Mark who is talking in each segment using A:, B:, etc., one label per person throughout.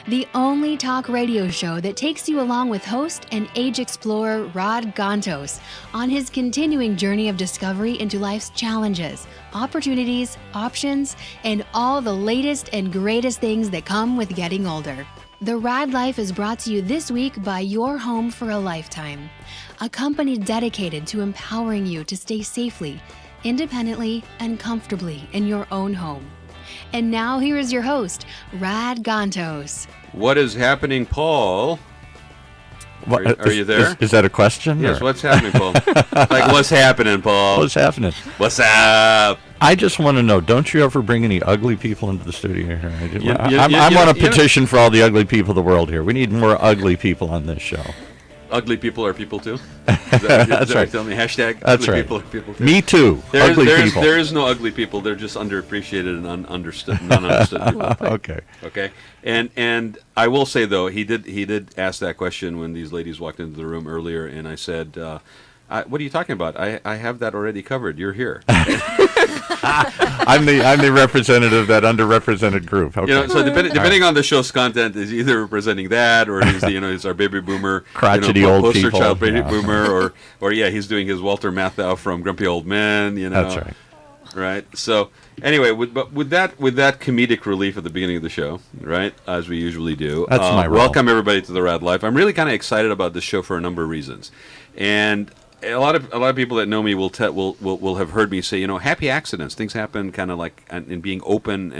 A: the only talk radio show that takes you along with host and age explorer Rod Gantos on his continuing journey of discovery into life's challenges, opportunities, options, and all the latest and greatest things that come with getting older. The Raad Life is brought to you this week by Your Home for a Lifetime, a company dedicated to empowering you to stay safely, independently, and comfortably in your own home. And now here is your host, Rod Gantos.
B: What is happening, Paul? Are you there?
C: Is that a question?
B: Yes,
C: or?
B: what's happening, Paul? Like, what's happening, Paul?
C: What's happening?
B: What's up?
C: I just want to know, don't you ever bring any ugly people into the studio here? I'm on a petition for all the ugly people of the world here. We need more ugly people on this show.
B: Ugly people are people too? That's
C: right.
B: Tell me, hashtag
C: That's
B: ugly
C: right.
B: people are people too.
C: Me too. People.
B: There is no ugly people. They're just underappreciated and non-understood people. Okay. And I will say though, he did ask that question when these ladies walked into the room earlier, and I said, "What are you talking about? I have that already covered. You're here."
C: I'm the representative of that underrepresented group. Okay.
B: So depending on the show's content, is either representing that, or he's he's our baby boomer,
C: crotchety old
B: poster
C: people,
B: child baby boomer, or he's doing his Walter Matthau from Grumpy Old Men.
C: That's right.
B: Right. So anyway, with that comedic relief at the beginning of the show, right, as we usually do.
C: That's my role.
B: Welcome everybody to the Raad Life. I'm really kind of excited about this show for a number of reasons, and a lot of people that know me will have heard me say, happy accidents. Things happen kind of like in being open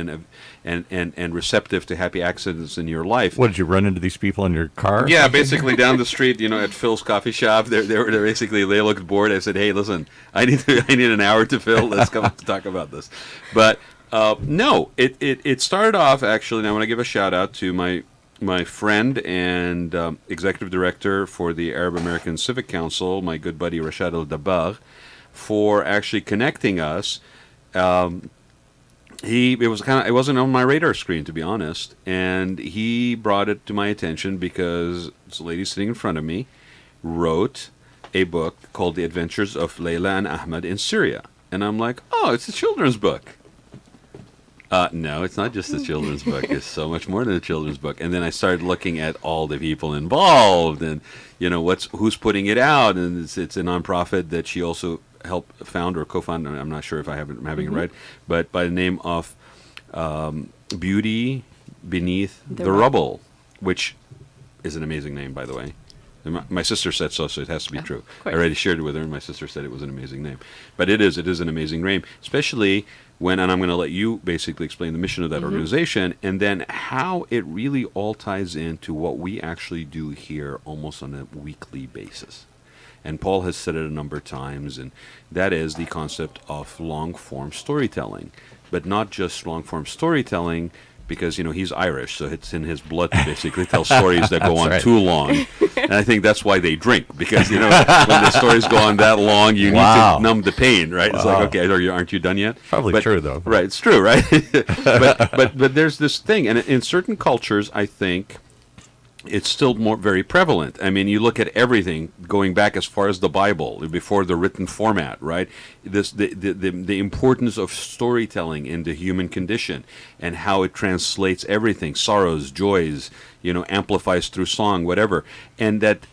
B: and receptive to happy accidents in your life.
C: What, did you run into these people in your car?
B: Yeah, basically down the street, at Phil's coffee shop. They basically looked bored. I said, hey, listen, I need an hour to Phil. Let's come to talk about this. But no, it started off actually, and I want to give a shout out to my friend and executive director for the Arab American Civic Council, my good buddy Rashad Al-Dabagh, for actually connecting us. It wasn't on my radar screen, to be honest, and he brought it to my attention because this lady sitting in front of me wrote a book called The Adventures of Leila Ahmed in Syria, and I'm like, oh, it's a children's book. No, it's not just a children's book. It's so much more than a children's book. And then I started looking at all the people involved, and who's putting it out. And it's a nonprofit that she also helped found or co-found. I'm not sure if I'm having it right, but by the name of Beauty Beneath the Rubble, which is an amazing name, by the way. My sister said so it has to be true. I already shared it with her, and my sister said it was an amazing name. But it is an amazing name, especially and I'm going to let you basically explain the mission of that organization, and then how it really all ties into what we actually do here almost on a weekly basis. And Paul has said it a number of times, and that is the concept of long-form storytelling. But not just long-form storytelling, because he's Irish, so it's in his blood to basically tell stories that go on too long. And I think that's why they drink, because when the stories go on that long, you need to numb the pain, right? It's like, okay, aren't you done yet?
C: Probably true, though.
B: Right, it's true, right? but there's this thing, and in certain cultures, I think it's still very prevalent. I mean, you look at everything going back as far as the Bible, before the written format, right? The importance of storytelling in the human condition and how it translates everything, sorrows, joys, amplifies through song, whatever. And that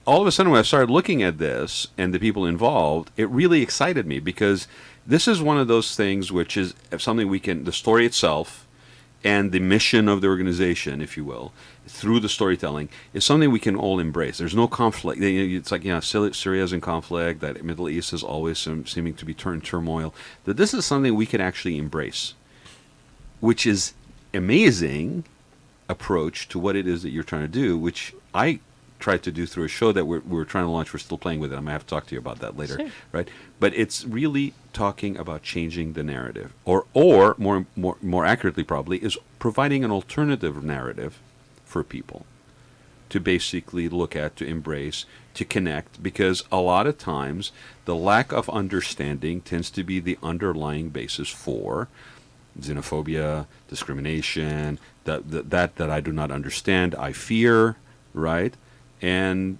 B: all of a sudden when I started looking at this and the people involved, it really excited me, because this is one of those things which is something the story itself and the mission of the organization, if you will, through the storytelling, is something we can all embrace. There's no conflict. It's like, Syria is in conflict, that Middle East is always seeming to be turned turmoil. That this is something we can actually embrace, which is amazing approach to what it is that you're trying to do, which I tried to do through a show that we're trying to launch. We're still playing with it. I might have to talk to you about that later, right? But it's really talking about changing the narrative, or more accurately, probably, is providing an alternative narrative for people to basically look at, to embrace, to connect, because a lot of times the lack of understanding tends to be the underlying basis for xenophobia, discrimination, that I do not understand, I fear, right? And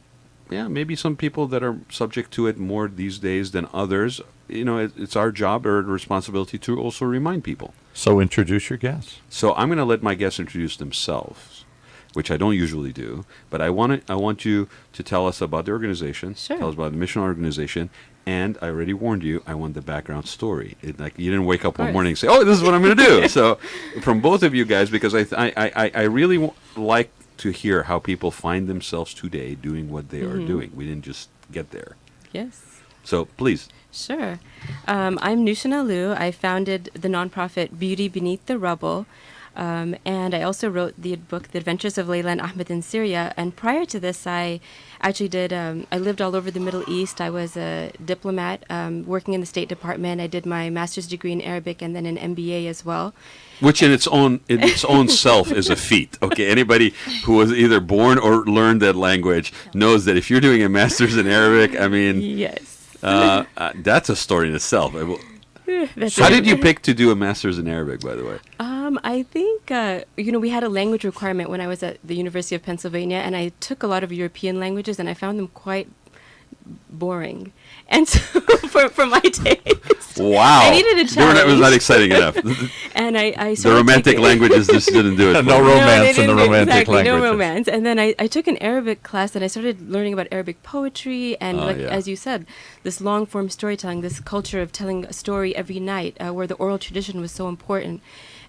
B: maybe some people that are subject to it more these days than others. It's our job or responsibility to also remind people.
C: So introduce your guests.
B: So I'm going to let my guests introduce themselves. which I don't usually do, but I want you to tell us about the organization,
D: Sure.
B: tell us about the mission organization, and I already warned you, I want the background story. Like you didn't wake up one morning and say, "Oh, this is what I'm going to do." So, from both of you guys, because I really like to hear how people find themselves today doing what they are doing. We didn't just get there.
D: Yes.
B: So, please.
D: Sure. I'm Nushin Alloo. I founded the nonprofit Beauty Beneath the Rubble. And I also wrote the book, The Adventures of Leila Ahmed in Syria. And prior to this, I actually I lived all over the Middle East. I was a diplomat working in the State Department. I did my master's degree in Arabic and then an MBA as well.
B: Which in its own self is a feat. Okay, anybody who was either born or learned that language knows that if you're doing a master's in Arabic, I mean,
D: Yes.
B: That's a story in itself.
D: That's
B: How
D: it.
B: did you pick to do a master's in Arabic, by the way?
D: I think, we had a language requirement when I was at the University of Pennsylvania, and I took a lot of European languages, and I found them quite boring. And so, for my taste,
B: Wow.
D: I needed a challenge.
B: It was not exciting enough.
D: And I
B: The
D: started
B: romantic
D: taking-
B: languages just didn't do it.
C: No
B: for me.
C: romance
D: they
C: in the
D: didn't-
C: romantic
D: exactly,
C: languages.
D: No romance. And then I took an Arabic class and I started learning about Arabic poetry and,
B: yeah.
D: as you said, this long form storytelling, this culture of telling a story every night, where the oral tradition was so important.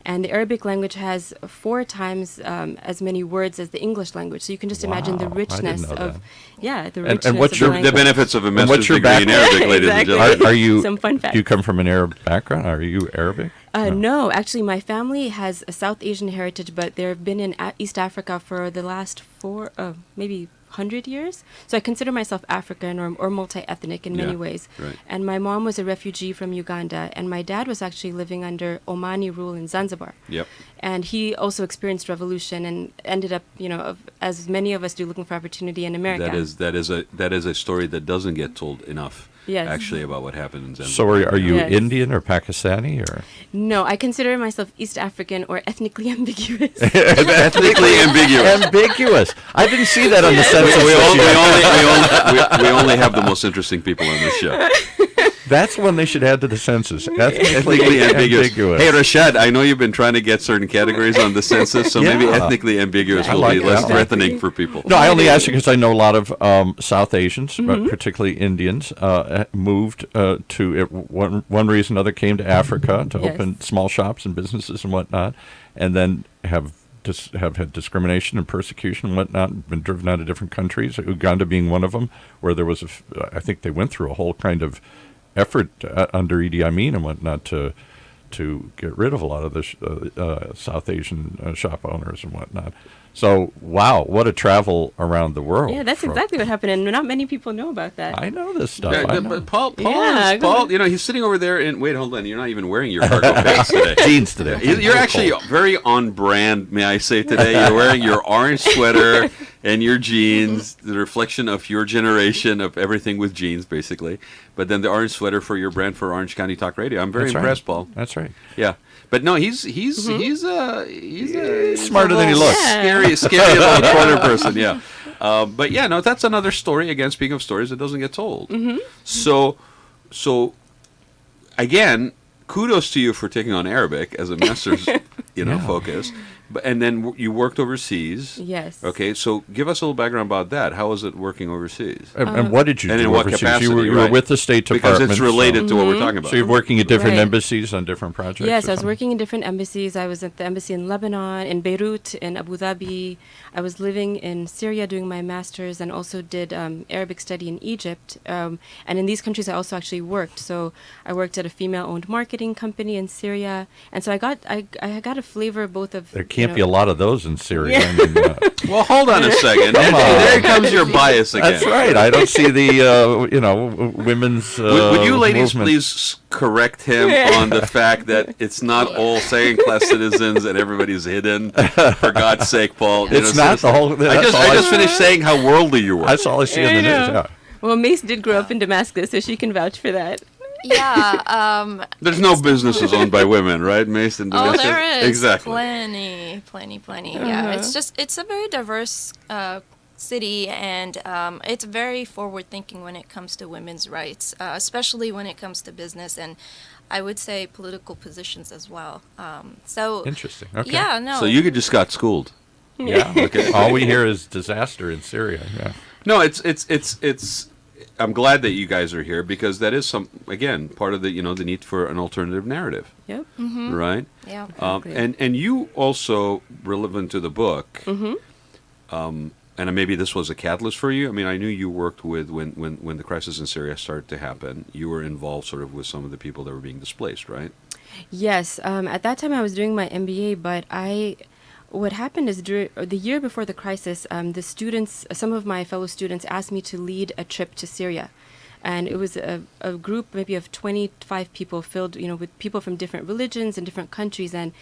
D: And the Arabic language has 4 times as many words as the English language. So you can just imagine the
C: Wow, I didn't
D: richness
C: know
D: of,
C: that.
D: the
C: And
D: richness
C: what's
D: of
C: your-
D: the
B: The
D: language.
B: benefits of a
C: what's
B: master's
C: your
B: degree in
C: background?
B: Arabic, ladies and
D: Exactly.
B: gentlemen.
C: Are you?
D: Some fun
C: Do you
D: facts.
C: come from an Arab background? Are you Arabic?
D: No, actually, my family has a South Asian heritage, but they've been in East Africa for the last maybe 100 years. So I consider myself African or multi-ethnic in many
B: Yeah,
D: ways.
B: right.
D: And my mom was a refugee from Uganda, and my dad was actually living under Omani rule in Zanzibar.
B: Yep.
D: And he also experienced revolution and ended up, as many of us do, looking for opportunity in America.
B: That is a story that doesn't get told enough.
D: Yes.
B: Actually, about what happened in Zanzibar.
C: So are you
D: Yes.
C: Indian or Pakistani or?
D: No, I consider myself East African or ethnically ambiguous.
B: Ethnically ambiguous.
C: Ambiguous. I didn't see that on the census.
B: We only have the most interesting people on this show.
C: That's one they should add to the census. Ethnically
B: Ethnically ambiguous.
C: ambiguous.
B: Hey, Rashad, I know you've been trying to get certain categories on the census, so maybe
C: Yeah.
B: ethnically ambiguous
C: I
B: will
C: like
B: be less
C: that.
B: threatening for people.
C: No, I only ask you because I know a lot of South Asians, but particularly Indians, moved to one reason or another came to Africa to
D: Yes.
C: open small shops and businesses and whatnot, and then have had discrimination and persecution and whatnot, and been driven out of different countries. Uganda being one of them, where there was I think they went through a whole kind of effort under Idi Amin and whatnot to get rid of a lot of the South Asian shop owners and whatnot. So, wow, what a travel around the world.
D: Yeah, that's exactly what happened, and not many people know about that.
C: I know this stuff.
B: Yeah,
C: I know.
B: but Paul,
D: Yeah, go
B: Paul, he's sitting over there and wait, hold on, you're not even wearing your cargo pants today.
C: Jeans today.
B: You're actually very on brand, may I say, today. You're wearing your orange sweater and your jeans, the reflection of your generation of everything with jeans, basically. But then the orange sweater for your brand for Orange County Talk Radio. I'm very
C: That's
B: impressed,
C: right.
B: Paul.
C: That's right.
B: Yeah. But no, he's
C: smarter than he looks.
B: Scary little corner person, yeah. But yeah, no, that's another story. Again, speaking of stories that doesn't get told. So again, kudos to you for taking on Arabic as a master's, focus. And then you worked overseas.
D: Yes.
B: Okay, so give us a little background about that. How was it working overseas?
C: And what did you
B: And
C: do
B: in what
C: overseas?
B: capacity,
C: You were
B: right.
C: with the State
B: Because
C: Department.
B: it's related to what we're talking about.
C: So you're working at different
D: Right.
C: embassies on different projects?
D: Yes,
C: or
D: I was
C: something?
D: working in different embassies. I was at the embassy in Lebanon, in Beirut, in Abu Dhabi. I was living in Syria doing my master's and also did Arabic study in Egypt. And in these countries, I also actually worked. So I worked at a female-owned marketing company in Syria. And so I got a flavor both of...
C: There can't be a lot of those in Syria.
D: Yeah.
C: I mean,
B: Well, hold on a second.
C: Come on.
B: There comes your bias again.
C: that's right. I don't see the, women's
B: Would you ladies
C: movement.
B: please correct him on the fact that it's not all second-class citizens and everybody's hidden? For God's sake, Paul.
C: It's not the whole...
B: I just finished saying how worldly you were.
C: That's all I see in the
D: I
C: news.
D: know.
C: Yeah.
D: Well, Mayssa did grow up in Damascus, so she can vouch for that.
E: Yeah.
B: There's no businesses owned by women, right, Mason?
E: Oh, there is.
B: Exactly.
E: Plenty. Yeah, it's a very diverse city, and it's very forward-thinking when it comes to women's rights, especially when it comes to business and I would say political positions as well. So
C: Interesting. Okay.
E: yeah, no.
B: So you just got schooled.
C: Yeah. Okay. All we hear is disaster in Syria. Yeah.
B: No, it's. I'm glad that you guys are here because that is again part of the the need for an alternative narrative,
D: Yep.
B: right?
E: Yeah.
D: Exactly.
B: And you also relevant to the book. And maybe this was a catalyst for you. I mean, I knew you worked with when the crisis in Syria started to happen. You were involved sort of with some of the people that were being displaced, right?
D: Yes. At that time, I was doing my MBA, but what happened is the year before the crisis, the students, some of my fellow students, asked me to lead a trip to Syria. And it was a group maybe of 25 people filled, with people from different religions and different countries. And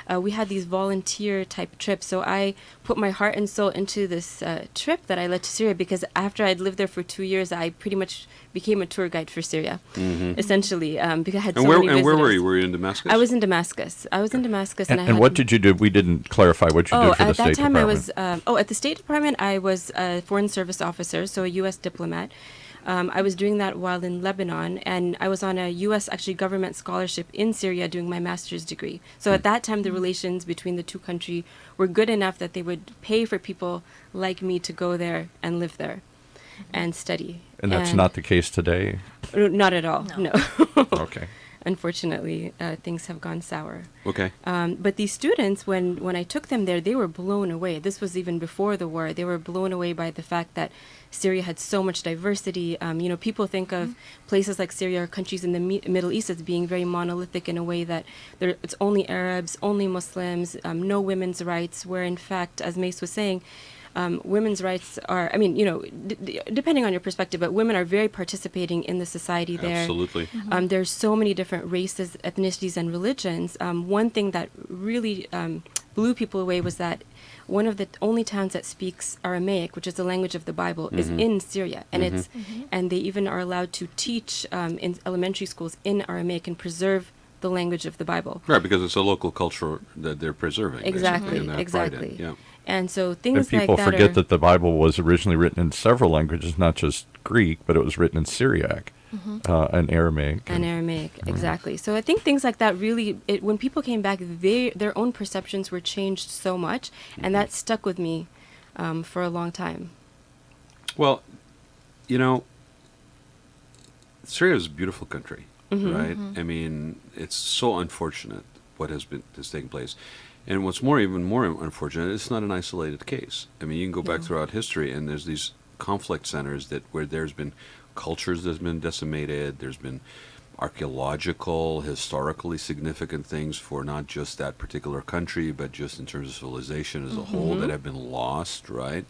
D: we had these volunteer type trips. So I put my heart and soul into this trip that I led to Syria because after I'd lived there for 2 years, I pretty much became a tour guide for Syria, essentially, because I had so many visitors.
B: And where were you? Were you in Damascus?
D: I was in Damascus.
C: And what did you do? We didn't clarify what you did for the State Department.
D: At that time I was, at the State Department, I was a Foreign Service officer, so a U.S. diplomat. I was doing that while in Lebanon, and I was on a U.S. actually government scholarship in Syria doing my master's degree. So at that time, the relations between the two countries were good enough that they would pay for people like me to go there and live there and study.
C: And that's not the case today?
D: Not at all, no.
C: Okay.
D: Unfortunately, things have gone sour.
B: Okay.
D: But these students, when I took them there, they were blown away. This was even before the war. They were blown away by the fact that Syria had so much diversity. People think of places like Syria or countries in the Middle East as being very monolithic in a way that it's only Arabs, only Muslims, no women's rights, where in fact, as Mayssa was saying, women's rights are, depending on your perspective, but women are very participating in the society there.
B: Absolutely.
D: There's so many different races, ethnicities, and religions. One thing that really blew people away was that one of the only towns that speaks Aramaic, which is the language of the Bible, is in Syria, and and they even are allowed to teach in elementary schools in Aramaic and preserve the language of the Bible.
B: Right, because it's a local culture that they're preserving.
D: Exactly,
B: and
D: exactly.
B: Yeah.
D: And so things
C: and people
D: like that
C: forget that the Bible was originally written in several languages, not just Greek, but it was written in Syriac and Aramaic.
D: And Aramaic, exactly. So I think things like that really, when people came back, their own perceptions were changed so much, and that stuck with me for a long time.
B: Well, Syria is a beautiful country, right? I mean, it's so unfortunate what has taken place. And what's even more unfortunate, it's not an isolated case. I mean, you can go back throughout history, and there's these conflict centers where there's been cultures that's been decimated. There's been archaeological, historically significant things for not just that particular country, but just in terms of civilization as a whole that have been lost, right?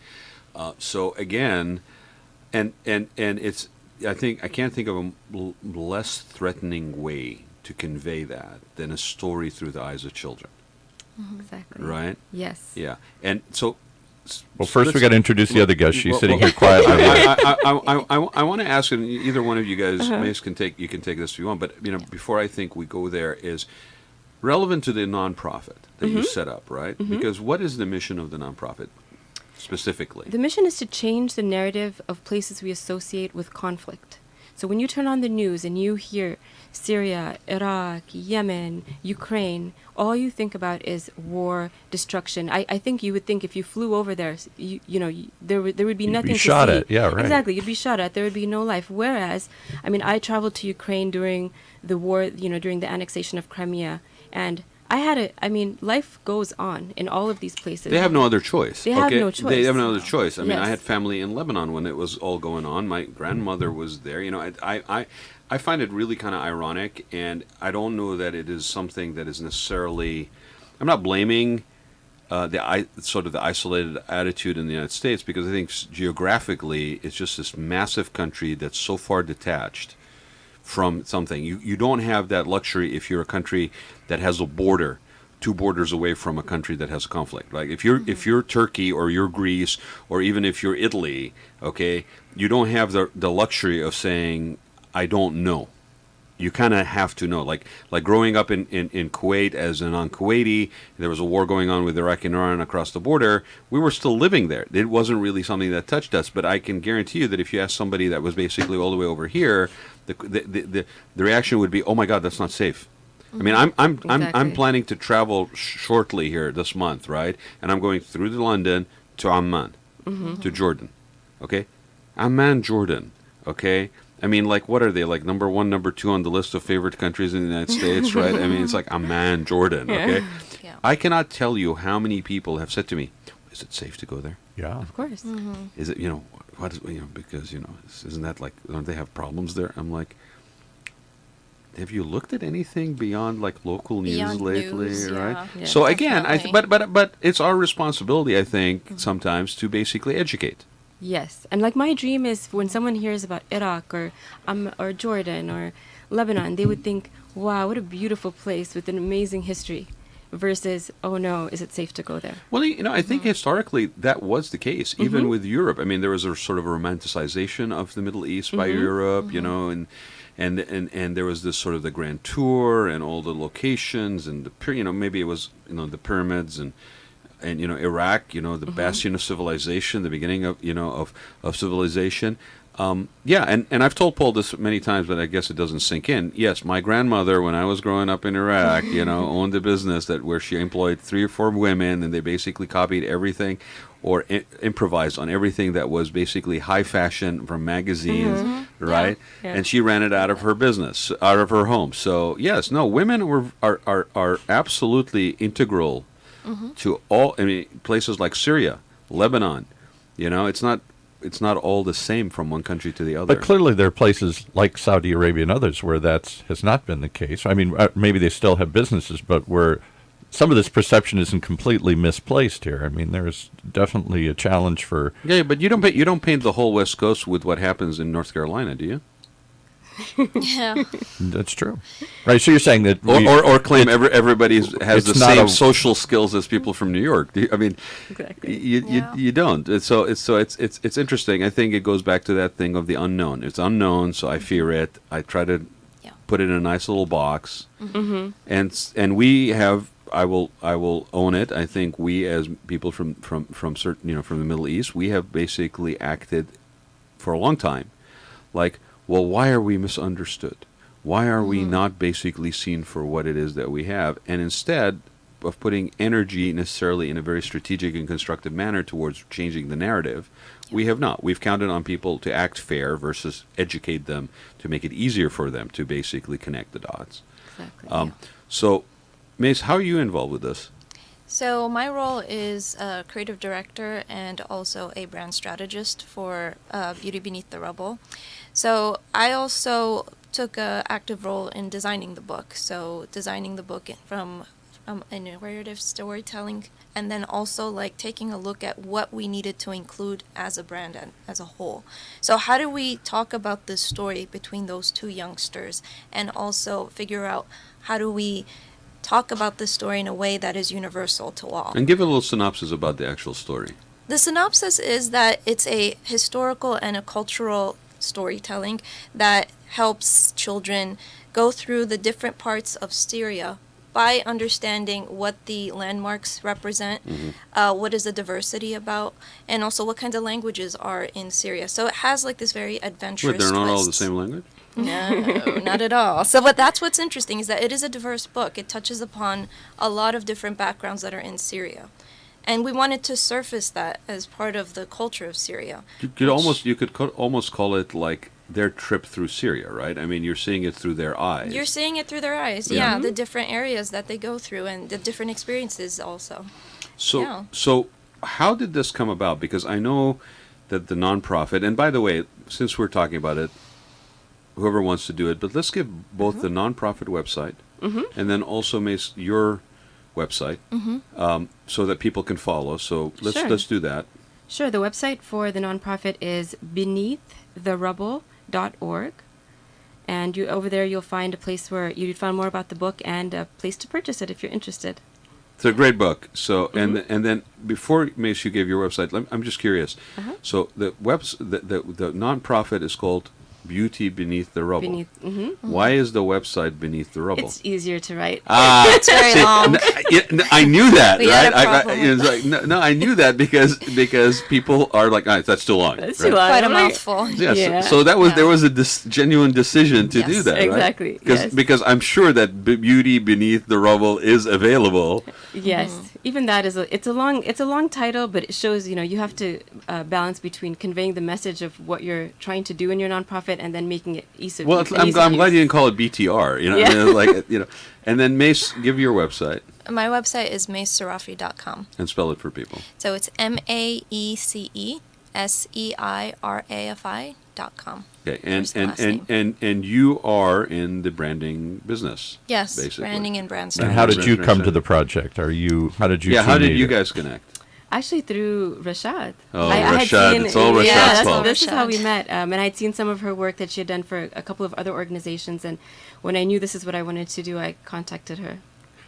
B: So again, and it's, I can't think of a less threatening way to convey that than a story through the eyes of children.
D: Exactly.
B: Right?
D: Yes.
B: Yeah. And so...
C: Well, first we got to introduce the other guest. She's sitting here quietly.
B: I want to ask, and either one of you guys, Mayssa, you can take this if you want, but before I think we go there, is relevant to the nonprofit that you set up, right? Because what is the mission of the nonprofit specifically?
D: The mission is to change the narrative of places we associate with conflict. So when you turn on the news and you hear Syria, Iraq, Yemen, Ukraine, all you think about is war, destruction. I think you would think if you flew over there, there would be nothing to see.
C: You'd be shot at, yeah, right.
D: Exactly, you'd be shot at. There would be no life. Whereas, I traveled to Ukraine during the war, during the annexation of Crimea, and life goes on in all of these places.
B: They have no other choice.
D: They have no choice.
B: They have no other choice. I mean,
D: Yes.
B: I had family in Lebanon when it was all going on. My grandmother was there. I find it really kind of ironic, and I don't know that it is something that is necessarily... I'm not blaming the isolated attitude in the United States, because I think geographically it's just this massive country that's so far detached from something. You don't have that luxury if you're a country that has a border, 2 borders away from a country that has conflict. Like if you're Turkey or you're Greece or even if you're Italy, okay, you don't have the luxury of saying I don't know. You kind of have to know. Like growing up in Kuwait as a non-Kuwaiti, there was a war going on with Iraq and Iran across the border. We were still living there. It wasn't really something that touched us. But I can guarantee you that if you ask somebody that was basically all the way over here, the reaction would be, "Oh my God, that's not safe." I mean, I'm
D: Exactly.
B: planning to travel shortly here this month, right? And I'm going through to London to Amman, to Jordan. Okay, Amman, Jordan. Okay. I mean, like, what are they? Like number one, number two on the list of favorite countries in the United States, right? I mean, it's like Amman, Jordan. Okay.
E: Yeah.
B: I cannot tell you how many people have said to me, "Is it safe to go there?
C: Yeah.
D: Of course.
B: Is it, what is, because isn't that like, don't they have problems there?" I'm like, have you looked at anything beyond like local news
E: Beyond
B: lately,
E: news,
B: right?
E: yeah.
D: Yeah.
B: So again,
E: Definitely.
B: but it's our responsibility, I think, sometimes to basically educate.
D: Yes, and like my dream is when someone hears about Iraq or Jordan or Lebanon, they would think, "Wow, what a beautiful place with an amazing history," versus, "Oh no, is it safe to go there?"
B: Well, I think historically that was the case, even with Europe. I mean, there was a sort of a romanticization of the Middle East by Europe, and there was this sort of the grand tour and all the locations and maybe it was the pyramids and Iraq, the bastion of civilization, the beginning of of civilization. Yeah, and I've told Paul this many times, but I guess it doesn't sink in. Yes, my grandmother, when I was growing up in Iraq, owned a business where she employed 3 or 4 women, and they basically copied everything, or improvised on everything that was basically high fashion from magazines, right?
D: Yeah.
B: And she ran it out of her business, out of her home. So yes, no, women are absolutely integral to all. I mean, places like Syria, Lebanon. It's not all the same from one country to the other.
C: But clearly there are places like Saudi Arabia and others where that has not been the case. I mean, maybe they still have businesses, but where some of this perception isn't completely misplaced here. I mean, there's definitely a challenge for...
B: Yeah, but you don't paint the whole West Coast with what happens in North Carolina, do you?
E: Yeah.
C: That's true. Right, so you're saying that...
B: Or claim everybody has the
C: it's not
B: same
C: a-
B: social skills as people from New York. I mean,
D: Exactly.
B: you don't. It's interesting. I think it goes back to that thing of the unknown. It's unknown, so I fear it. I try to
E: Yeah.
B: put it in a nice little box, and we have. I will own it. I think we, as people from certain from the Middle East, we have basically acted for a long time like, well, why are we misunderstood? Why are we not basically seen for what it is that we have? And instead of putting energy necessarily in a very strategic and constructive manner towards changing the narrative, we have not. We've counted on people to act fair versus educate them to make it easier for them to basically connect the dots.
D: Exactly.
B: So, Mace, how are you involved with this?
E: So my role is a creative director and also a brand strategist for Beauty Beneath the Rubble. So I also took an active role in designing the book. So designing the book from a narrative storytelling, and then also like taking a look at what we needed to include as a brand and as a whole. So how do we talk about this story between those 2 youngsters, and also figure out how do we talk about this story in a way that is universal to all.
B: And give a little synopsis about the actual story.
E: The synopsis is that it's a historical and a cultural storytelling that helps children go through the different parts of Syria by understanding what the landmarks represent, what is the diversity about, and also what kinds of languages are in Syria. So it has like this very adventurous
B: Wait, they're not all the
E: twist.
B: same language?
E: No, not at all. So that's what's interesting, is that it is a diverse book. It touches upon a lot of different backgrounds that are in Syria. And we wanted to surface that as part of the culture of Syria.
B: You could almost call it like their trip through Syria, right? I mean, you're seeing it through their eyes.
E: You're seeing it through their eyes,
B: Yeah.
E: the different areas that they go through and the different experiences also.
B: So,
E: Yeah.
B: so how did this come about? Because I know that the nonprofit, and by the way, since we're talking about it, whoever wants to do it, but let's give both the nonprofit website and then also Mace, your website, so that people can follow. So
D: Sure.
B: let's do that.
D: Sure. The website for the nonprofit is beneaththerubble.org. And over there, you'll find a place where you'd find more about the book and a place to purchase it if you're interested.
B: It's a great book. So and then before Mace, you gave your website. I'm just curious. So the nonprofit is called Beauty Beneath the Rubble. Why is the website Beneath the Rubble?
D: It's easier to write.
E: It's very long.
B: I knew that,
E: We had
B: right?
E: a problem
B: It was like, no, I knew that because people are like, that's too long.
D: That's
B: right?
D: too long.
E: Quite a
D: I'm like,
E: mouthful.
B: Yeah,
D: Yeah.
B: So that was
E: Yeah.
B: there was a genuine decision to do
E: Yes,
B: that, right?
D: exactly, yes.
B: Because I'm sure that Beauty Beneath the Rubble is available.
D: Yes, even that is it's a long title, but it shows you have to balance between conveying the message of what you're trying to do in your nonprofit and then making it easy.
B: Well, I'm glad you didn't call it BTR.
D: Yeah.
B: I mean, like and then Mace, give your website
E: My website is maysarafi.com.
B: and spell it for people.
E: So it's MAECESEIRAFI.com.
B: Okay,
E: First and last name.
B: and you are in the branding business.
E: Yes,
B: basically.
E: branding and brand
C: And
E: strategy.
C: how did you come to the project? How did you?
B: Yeah, how
C: two
B: did
C: meet?
B: you guys connect?
D: Actually, through Rashad.
B: Oh,
D: I had
B: Rashad.
D: seen-
B: It's all Rashad's
D: yeah,
B: fault.
D: this is how we
E: Rashad.
D: met. And I'd seen some of her work that she had done for a couple of other organizations. And when I knew this is what I wanted to do, I contacted her.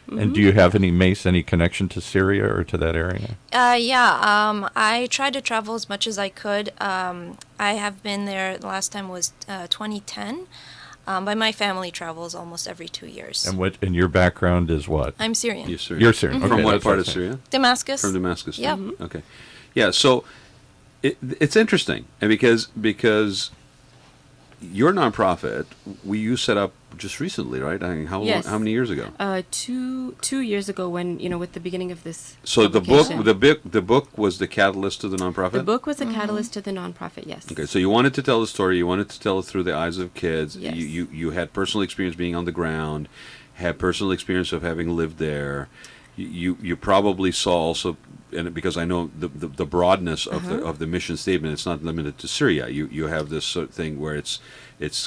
C: And do you have any connection to Syria or to that area?
E: I tried to travel as much as I could. I have been there. The last time was 2010. But my family travels almost every 2 years.
C: And your background is what?
E: I'm Syrian.
B: You're Syrian.
C: You're Syrian.
B: From
C: Okay,
B: what
C: that's
B: part
C: what
B: of
C: I
B: Syria?
E: Damascus.
B: From Damascus.
E: Yep.
B: Okay. Yeah. So it's interesting, and because your nonprofit, you set up just recently, right? I mean,
D: Yes.
B: how many years ago?
D: 2 years ago, when with the beginning of this.
B: So the book was the catalyst to the nonprofit.
D: The book was a catalyst to the nonprofit. Yes.
B: Okay, so you wanted to tell the story. You wanted to tell it through the eyes of kids.
D: Yes.
B: You had personal experience being on the ground, had personal experience of having lived there. You probably saw also, and because I know the broadness of the mission statement, it's not limited to Syria. You have this sort of thing where it's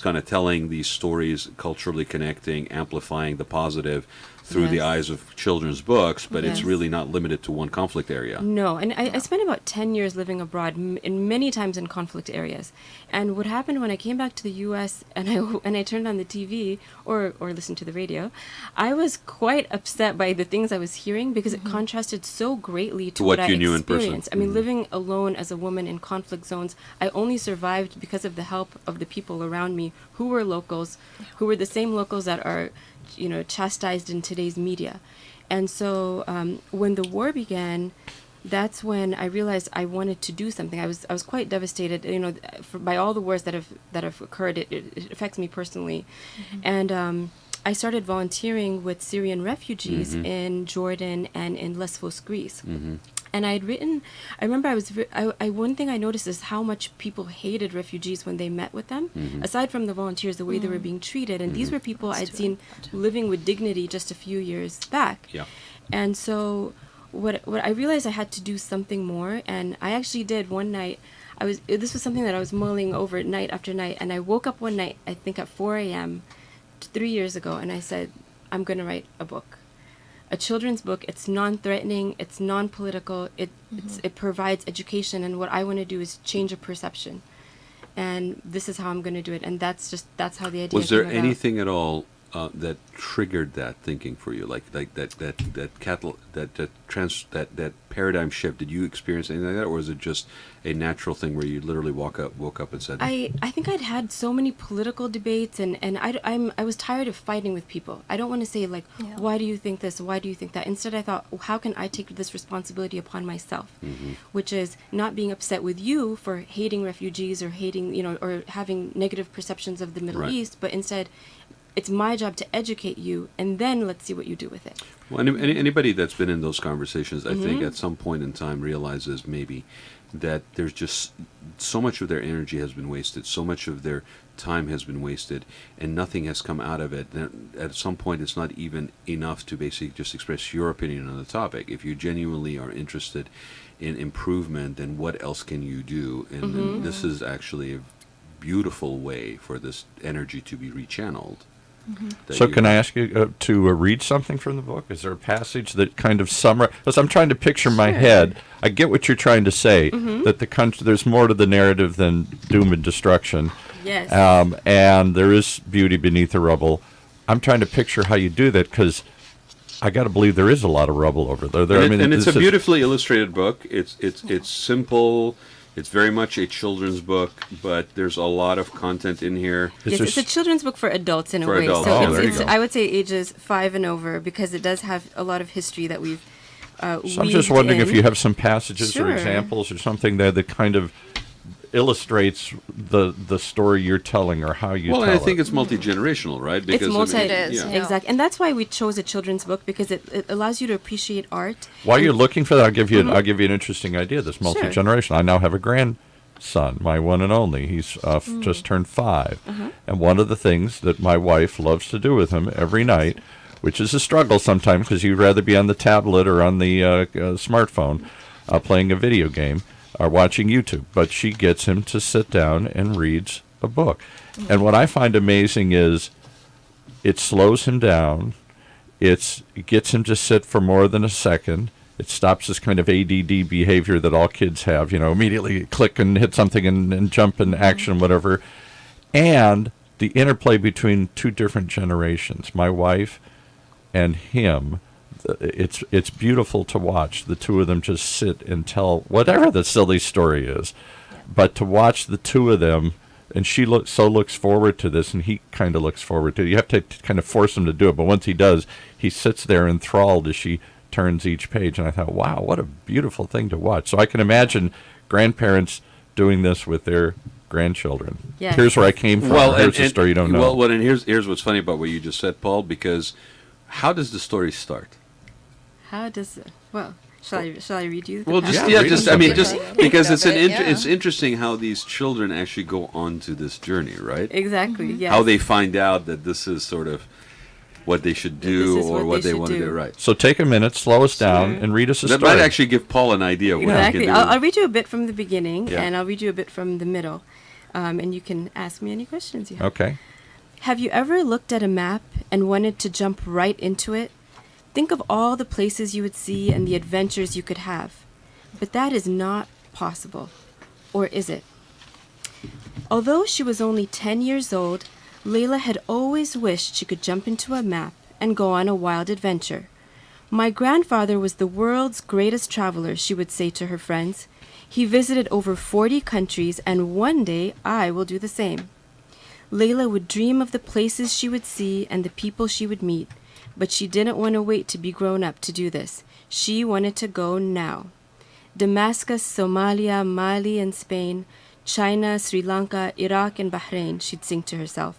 B: kind of telling these stories, culturally connecting, amplifying the positive through the
D: Yes.
B: eyes of children's books, but it's
D: Yes.
B: really not limited to one conflict area.
D: No, and I spent about 10 years living abroad, in many times in conflict areas. And what happened when I came back to the U.S. and I turned on the TV or listened to the radio, I was quite upset by the things I was hearing because it contrasted so greatly to
B: what
D: what
B: you
D: I
B: knew in person.
D: experienced. I mean, living alone as a woman in conflict zones, I only survived because of the help of the people around me who were locals, who were the same locals that are chastised in today's media. And so when the war began, that's when I realized I wanted to do something. I was quite devastated, by all the wars that have occurred. It affects me personally, and I started volunteering with Syrian refugees in Jordan and in Lesbos, Greece. And I had written, I remember one thing I noticed is how much people hated refugees when they met with them, aside from the volunteers, the way they were being treated. And these were people I'd seen living with dignity just a few years back.
B: Yeah.
D: And so what I realized I had to do something more. And I actually did one night. This was something that I was mulling over night after night. And I woke up one night, I think at 4 a.m., 3 years ago, and I said, I'm going to write a book. A children's book. It's non-threatening, it's non-political, it provides education, and what I want to do is change a perception. And this is how I'm going to do it. And that's how the idea
B: Was there
D: came about.
B: anything at all that triggered that thinking for you, like that paradigm shift? Did you experience anything like that, or was it just a natural thing where you literally woke up and said,
D: I think I'd had so many political debates, and I was tired of fighting with people. I don't want to say why do you think this, why do you think that? Instead, I thought, how can I take this responsibility upon myself, which is not being upset with you for hating refugees or hating or having negative perceptions of the Middle
B: Right.
D: East, but instead, it's my job to educate you, and then let's see what you do with it.
B: Well, anybody that's been in those conversations, I think at some point in time realizes maybe that there's just so much of their energy has been wasted, so much of their time has been wasted, and nothing has come out of it. And at some point, it's not even enough to basically just express your opinion on the topic. If you genuinely are interested in improvement, then what else can you do? And this is actually a beautiful way for this energy to be rechanneled.
C: So can I ask you to read something from the book? Is there a passage that kind of summarizes? Because I'm trying to picture in my head. I get what you're trying to say, that the country, there's more to the narrative than doom and destruction.
D: Yes.
C: And there is beauty beneath the rubble. I'm trying to picture how you do that, because I got to believe there is a lot of rubble over there.
B: And it's a beautifully illustrated book. It's simple. It's very much a children's book, but there's a lot of content in here.
D: Yes, it's a children's book for adults in a
B: For
D: way.
B: adults.
D: So
C: Oh, there you
D: it's
C: go.
D: I would say ages 5 and over, because it does have a lot of history that we've
C: So I'm just wondering if you have some passages
D: Sure.
C: or examples or something there that kind of illustrates the story you're telling or how you
B: Well,
C: tell
B: and I think
C: it.
B: it's multi-generational, right?
D: It's multi.
E: It is,
B: yeah.
E: yeah.
D: Exactly, and that's why we chose a children's book, because it allows you to appreciate art.
C: While you're looking for that, I'll give you an interesting idea. This
D: Sure.
C: multi-generational. I now have a grandson, my one and only. He's just turned 5, and one of the things that my wife loves to do with him every night, which is a struggle sometimes because you'd rather be on the tablet or on the smartphone playing a video game or watching YouTube, but she gets him to sit down and reads a book. And what I find amazing is it slows him down. It gets him to sit for more than a second. It stops this kind of ADD behavior that all kids have, immediately click and hit something and jump in action, whatever. And the interplay between two different generations, my wife and him, it's beautiful to watch. The two of them just sit and tell whatever the silly story is. But to watch the two of them, and she looks forward to this, and he kind of looks forward to it. You have to kind of force him to do it, but once he does, he sits there enthralled as she turns each page. And I thought, wow, what a beautiful thing to watch. So I can imagine grandparents doing this with their grandchildren.
D: Yes.
C: Here's where I came from. Here's a story you don't know.
B: Well, and here's what's funny about what you just said, Paul, because how does the story start?
D: How does shall I read you? The
B: Well,
D: passage?
C: read us
B: just because it's
E: Yeah.
B: it's interesting how these children actually go on to this journey, right?
D: Exactly. Yes.
B: How they find out that this is sort of what they should do
D: This is
B: or
D: what
B: what
D: they
B: they
D: should
B: want to
D: do.
B: do, right?
C: So take a minute, slow us down,
D: Sure.
C: and read us a
B: That
C: story.
B: might actually give Paul an idea of what
D: Exactly.
B: he can do.
D: I'll read you a bit from the beginning,
B: Yeah.
D: and I'll read you a bit from the middle, and you can ask me any questions you have.
C: Okay.
D: Have you ever looked at a map and wanted to jump right into it? Think of all the places you would see and the adventures you could have. But that is not possible. Or is it? Although she was only 10 years old, Leila had always wished she could jump into a map and go on a wild adventure. My grandfather was the world's greatest traveler, she would say to her friends. He visited over 40 countries, and one day I will do the same. Leila would dream of the places she would see and the people she would meet, but she didn't want to wait to be grown up to do this. She wanted to go now. Damascus, Somalia, Mali, and Spain, China, Sri Lanka, Iraq, and Bahrain, she'd sing to herself.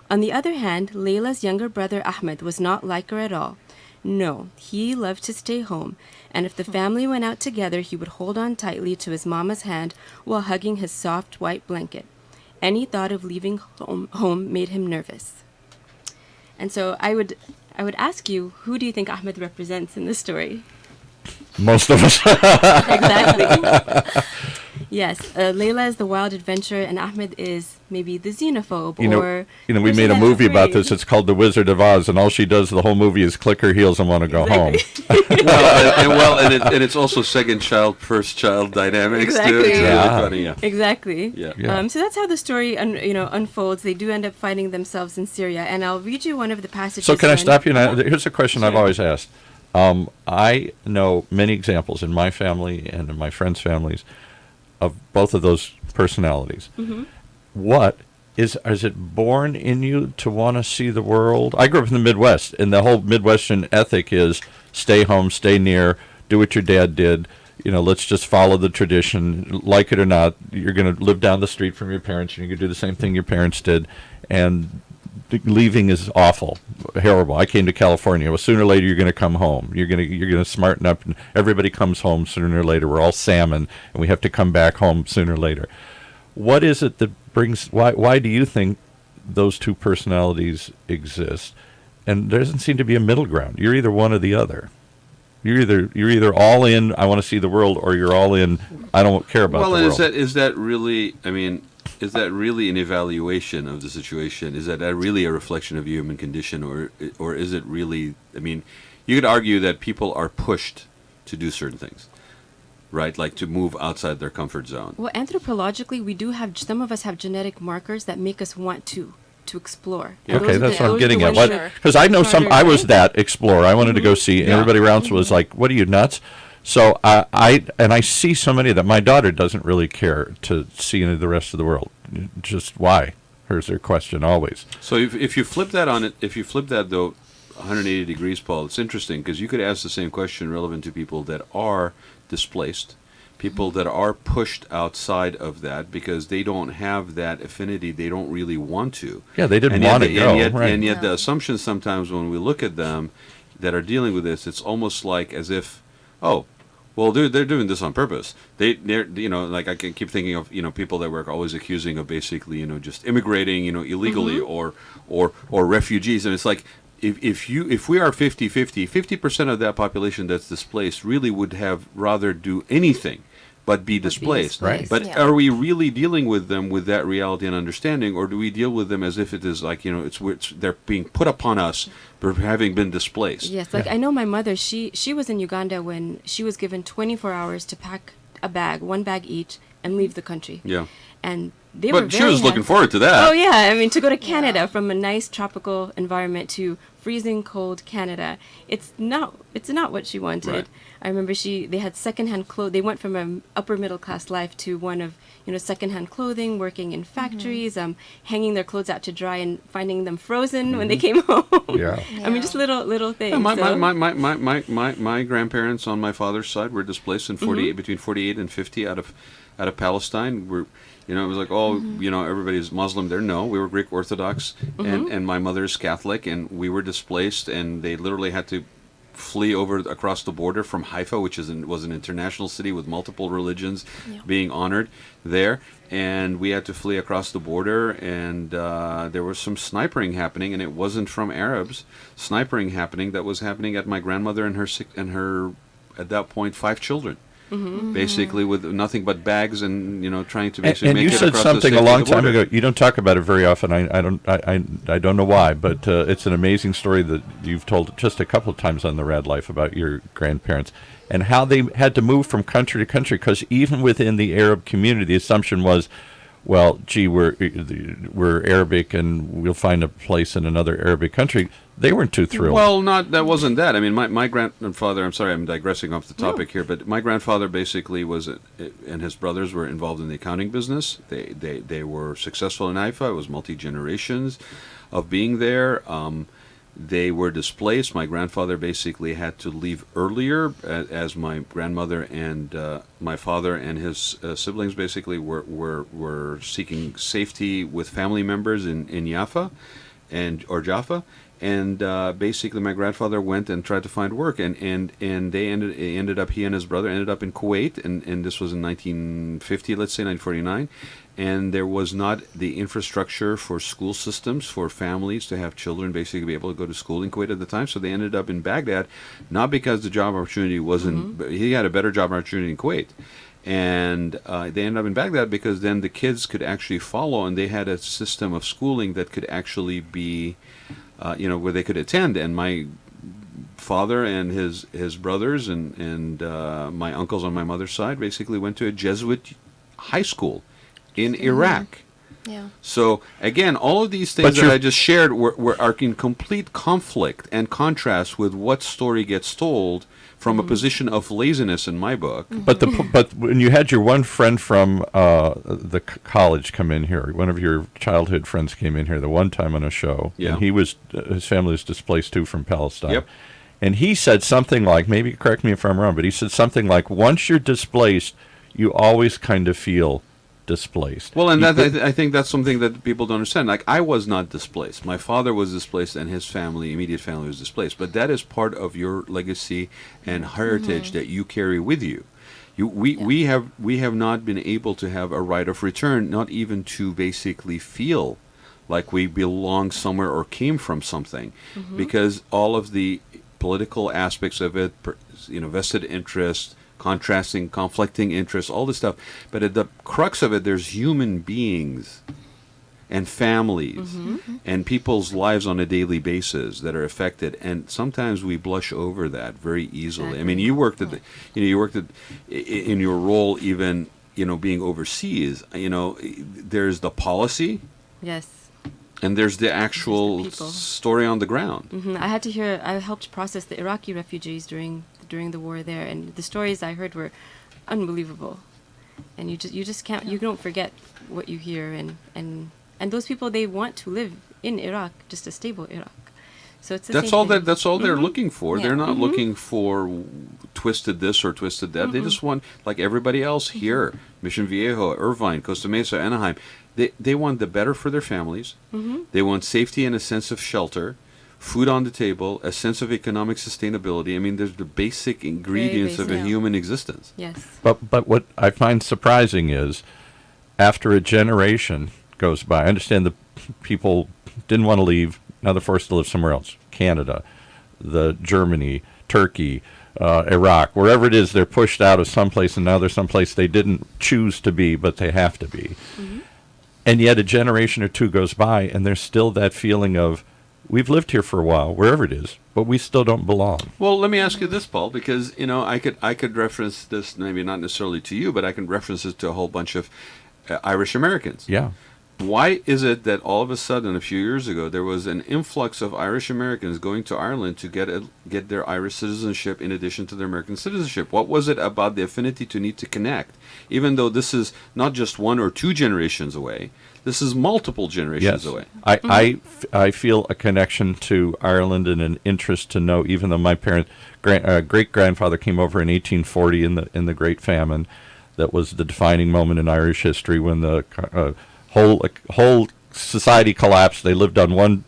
D: On the other hand, Leila's younger brother Ahmed was not like her at all. No, he loved to stay home, and if the family went out together, he would hold on tightly to his mama's hand while hugging his soft white blanket. Any thought of leaving home made him nervous. And so I would ask you, who do you think Ahmed represents in this story?
C: Most of us.
D: Exactly. Yes, Leila is the wild adventurer, and Ahmed is maybe the xenophobe.
C: We
D: or
C: made a movie about this. It's called The Wizard of Oz, and all she does the whole movie is click her heels and want to go home.
B: And it's also second child, first child dynamics too.
D: Exactly.
B: It's really
C: Yeah.
B: funny, yeah.
D: Exactly.
B: Yeah.
C: Yeah.
D: So that's how the story unfolds. They do end up finding themselves in Syria, and I'll read you one of the passages.
C: So can I
D: then.
C: stop you now? Here's a question I've
D: Sure.
C: always asked. I know many examples in my family and in my friends' families of both of those personalities.
D: Mm-hmm.
C: What is it born in you to want to see the world? I grew up in the Midwest, and the whole Midwestern ethic is stay home, stay near, do what your dad did. Let's just follow the tradition. Like it or not, you're going to live down the street from your parents, and you're going to do the same thing your parents did. And leaving is awful, horrible. I came to California. Well, sooner or later you're going to come home. You're going to smarten up, and everybody comes home sooner or later. We're all salmon, and we have to come back home sooner or later. What is it that brings? Why do you think those two personalities exist? And there doesn't seem to be a middle ground. You're either one or the other. You're either all in, I want to see the world, or you're all in, I don't care about the world.
B: Well, is that really? I mean, is that really an evaluation of the situation? Is that really a reflection of human condition, or is it really? I mean, you could argue that people are pushed to do certain things, right? Like to move outside their comfort zone.
D: Well, anthropologically, we do have, some of us have genetic markers that make us want to explore.
B: Yeah.
C: Okay, that's what I'm getting at.
D: Because
C: Because I know I was
D: harder,
C: that explorer. I wanted to go see, and
B: Yeah.
C: everybody around was like, "What are you, nuts?" So I see so many that my daughter doesn't really care to see any of the rest of the world. Just why? Here's their question always.
B: So if you flip that on it, if you flip that though 180 degrees, Paul, it's interesting because you could ask the same question relevant to people that are displaced, people that are pushed outside of that because they don't have that affinity, they don't really want to.
C: Yeah, they didn't want to go.
B: And yet the assumption sometimes when we look at them that are dealing with this, it's almost like as if, oh, well, they're doing this on purpose. They're like I can keep thinking of people that we're always accusing of basically just immigrating illegally or refugees, and it's like if we are 50% of that population that's displaced really would have rather do anything but be displaced.
C: Right.
B: But are we really dealing with them with that reality and understanding, or do we deal with them as if it is like it's they're being put upon us for having been displaced?
D: Yes, like I know my mother, she was in Uganda when she was given 24 hours to pack one bag each, and leave the country.
B: Yeah.
D: And they were
B: But she
D: very
B: was looking
D: happy.
B: forward to that.
D: Oh yeah, I mean to go to Canada from a nice tropical environment to freezing cold Canada. It's not what she wanted.
B: Right.
D: I remember they had secondhand clothes. They went from an upper middle class life to one of secondhand clothing, working in factories, hanging their clothes out to dry and finding them frozen when they came home.
C: Yeah.
D: I mean just little things.
B: Yeah, my grandparents on my father's side were displaced in 48 between 48 and 50 out of Palestine. It was like, everybody's Muslim there. No, we were Greek Orthodox, and my mother's Catholic, and we were displaced, and they literally had to flee across the border from Haifa, which was an international city with multiple religions being honored there, and we had to flee across the border, and there was some snipering happening, and it wasn't from Arabs. Snipering happening that was happening at my grandmother and her at that point 5 children. Basically with nothing but bags and trying to basically make it across the
C: And you said something a long time
B: border.
C: ago. You don't talk about it very often. I don't know why, but it's an amazing story that you've told just a couple of times on the Raad Life about your grandparents and how they had to move from country to country because even within the Arab community, the assumption was, well, gee, we're Arabic and we'll find a place in another Arabic country. They weren't too thrilled.
B: Well, that wasn't that. I mean, my grandfather, I'm sorry, I'm digressing off the topic here, but my grandfather basically and his brothers were involved in the accounting business. They were successful in Haifa. It was multi-generations of being there. They were displaced. My grandfather basically had to leave earlier, as my grandmother and my father and his siblings basically were seeking safety with family members in Jaffa or Jaffa. And basically, my grandfather went and tried to find work, and he and his brother ended up in Kuwait, and this was in 1950, let's say 1949, and there was not the infrastructure for school systems for families to have children basically be able to go to school in Kuwait at the time, so they ended up in Baghdad, not because the job opportunity wasn't, but he had a better job opportunity in Kuwait. And they ended up in Baghdad because then the kids could actually follow, and they had a system of schooling that could actually be where they could attend. And my father and his brothers and my uncles on my mother's side basically went to a Jesuit high school in Iraq.
E: Yeah.
B: So again, all of these things that I just shared are in complete conflict and contrast with what story gets told from a position of laziness in my book.
C: But when you had your one friend from the college come in here, one of your childhood friends came in here the one time on a show, and his family was displaced too from Palestine.
B: Yep.
C: And he said something like, maybe correct me if I'm wrong, but he said something like, once you're displaced, you always kind of feel displaced.
B: Well, and I think that's something that people don't understand. Like, I was not displaced. My father was displaced, and his immediate family was displaced. But that is part of your legacy and heritage that you carry with you. We have not been able to have a right of return, not even to basically feel like we belong somewhere or came from something, because all of the political aspects of it, vested interest, conflicting interests, all this stuff. But at the crux of it, there's human beings and families and people's lives on a daily basis that are affected. And sometimes we blush over that very easily. Exactly. I mean, you worked in your role, even, being overseas, there's the policy.
D: Yes.
B: And there's the actual story on the ground.
D: I helped process the Iraqi refugees during during the war there, and the stories I heard were unbelievable. And you just can't, you don't forget what you hear, and those people, they want to live in Iraq, just a stable Iraq. So it's the
B: That's
D: same
B: all
D: thing.
B: that's all they're looking for.
E: Yeah.
B: They're not looking for twisted this or twisted that. They just want, like everybody else here, Mission Viejo, Irvine, Costa Mesa, Anaheim. They want the better for their families. They want safety and a sense of shelter, food on the table, a sense of economic sustainability. I mean, there's the basic ingredients of a
D: basic.
B: human existence.
D: Yes.
C: But what I find surprising is, after a generation goes by, I understand the people didn't want to leave. Now they're forced to live somewhere else. Canada, Germany, Turkey, Iraq, wherever it is, they're pushed out of someplace, and now they're someplace they didn't choose to be, but they have to be. And yet a generation or two goes by, and there's still that feeling of, we've lived here for a while, wherever it is, but we still don't belong.
B: Well, let me ask you this, Paul, because I could reference this, maybe not necessarily to you, but I can reference it to a whole bunch of Irish Americans.
C: Yeah.
B: Why is it that all of a sudden, a few years ago, there was an influx of Irish Americans going to Ireland to get their Irish citizenship in addition to their American citizenship? What was it about the affinity to need to connect? Even though this is not just 1 or 2 generations away, this is multiple generations away.
C: I feel a connection to Ireland and an interest to know, even though my great-grandfather came over in 1840 in the Great Famine. That was the defining moment in Irish history when the whole society collapsed. They lived on one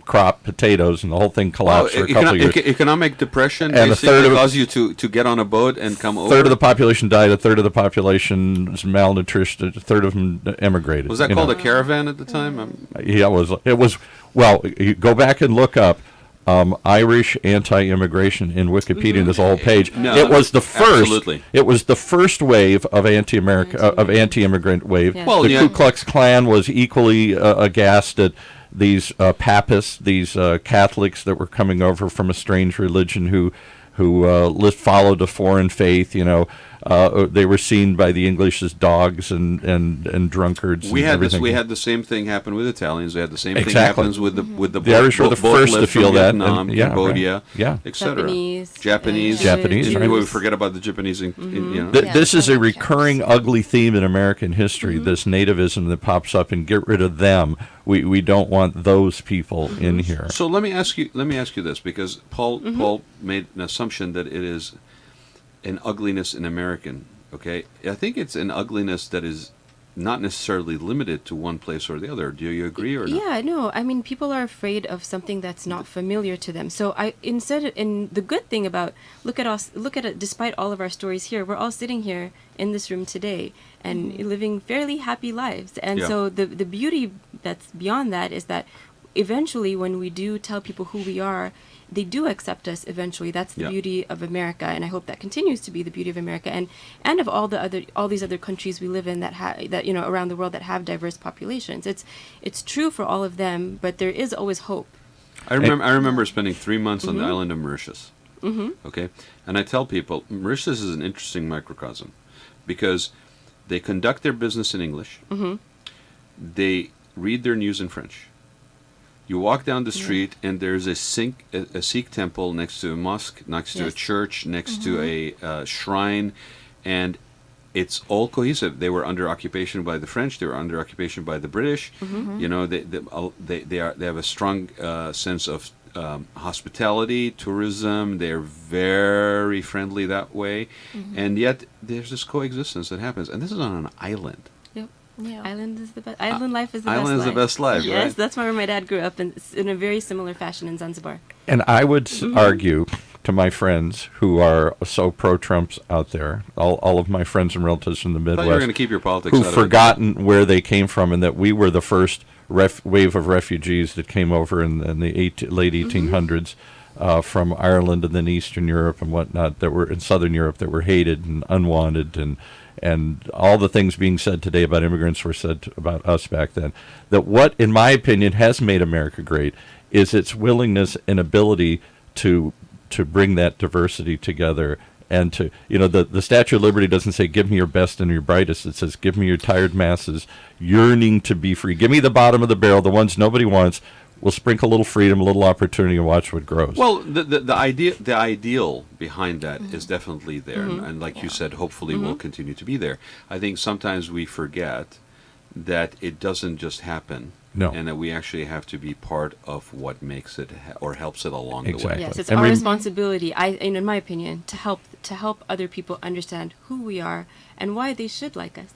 C: crop, potatoes, and the whole thing collapsed for a couple of years.
B: Economic depression
C: And
B: basically caused you to get on a boat and come over.
C: A third of the population died. A third of the population was malnourished. A third of them emigrated.
B: Was that called a caravan at the time?
C: Yeah, it was. Well, you go back and look up Irish anti-immigration in Wikipedia. There's a whole page.
B: No,
C: it was the first.
B: absolutely.
C: It was the first wave of anti-immigrant wave.
D: Yes.
B: Well,
C: the
B: yeah.
C: Ku Klux Klan was equally aghast at these papists, these Catholics that were coming over from a strange religion who followed a foreign faith. They were seen by the English as dogs and drunkards.
B: We
C: and
B: had
C: everything.
B: We had the same thing happen with Italians. We had the same thing
C: Exactly.
B: happens with the
C: The Irish were the
B: boat
C: first to
B: lift from
C: feel that,
B: Vietnam,
C: and- yeah,
B: Cambodia,
C: right. Yeah.
B: etc.
D: Japanese,
C: Japanese, right.
B: We forget about the Japanese. In,
C: This is a
E: Yeah.
C: recurring ugly theme in American history, this nativism that pops up, and get rid of them. We don't want those people in here.
B: So let me ask you this, because Paul made an assumption that it is an ugliness in American. Okay, I think it's an ugliness that is not necessarily limited to one place or the other. Do you agree or not?
D: Yeah, no. I mean, people are afraid of something that's not familiar to them. So the good thing about look at it. Despite all of our stories here, we're all sitting here in this room today and living fairly happy lives. And
B: Yeah.
D: so the beauty that's beyond that is that eventually, when we do tell people who we are, they do accept us eventually. That's the
B: Yeah.
D: beauty of America, and I hope that continues to be the beauty of America, and of all these other countries we live in that around the world that have diverse populations. It's true for all of them, but there is always hope.
B: I remember spending 3 months on the island of Mauritius. Okay, and I tell people Mauritius is an interesting microcosm because they conduct their business in English. They read their news in French. You walk down the street and there's a Sikh temple next to a mosque, next to a church, next to a shrine, and it's all cohesive. They were under occupation by the French. They were under occupation by the British. They have a strong sense of hospitality, tourism. They're very friendly that way, and yet there's this coexistence that happens, and this is on an island.
E: Yeah.
D: Island is the best. Island life is the best.
B: Island is the best life,
D: Yes,
B: right?
D: that's where my dad grew up in a very similar fashion in Zanzibar.
C: And I would argue to my friends who are so pro-Trumps out there, all of my friends and relatives from the
B: I thought you were
C: Midwest,
B: going to keep your politics
C: who've
B: out of it.
C: forgotten where they came from, and that we were the first wave of refugees that came over in the late 1800s from Ireland and then Eastern Europe and whatnot, that were in Southern Europe, that were hated and unwanted, and all the things being said today about immigrants were said about us back then. That what, in my opinion, has made America great is its willingness and ability to bring that diversity together, and to, the Statue of Liberty doesn't say give me your best and your brightest. It says give me your tired masses yearning to be free. Give me the bottom of the barrel, the ones nobody wants. we'll sprinkle a little freedom, a little opportunity, and watch what grows.
B: Well, the ideal behind that is definitely there, and like you said, hopefully will continue to be there. I think sometimes we forget that it doesn't just happen, and that we actually have to be part of what makes it or helps it along the way.
D: Yes, it's
C: And
D: our responsibility, in my opinion, to help other people understand who we are and why they should like us.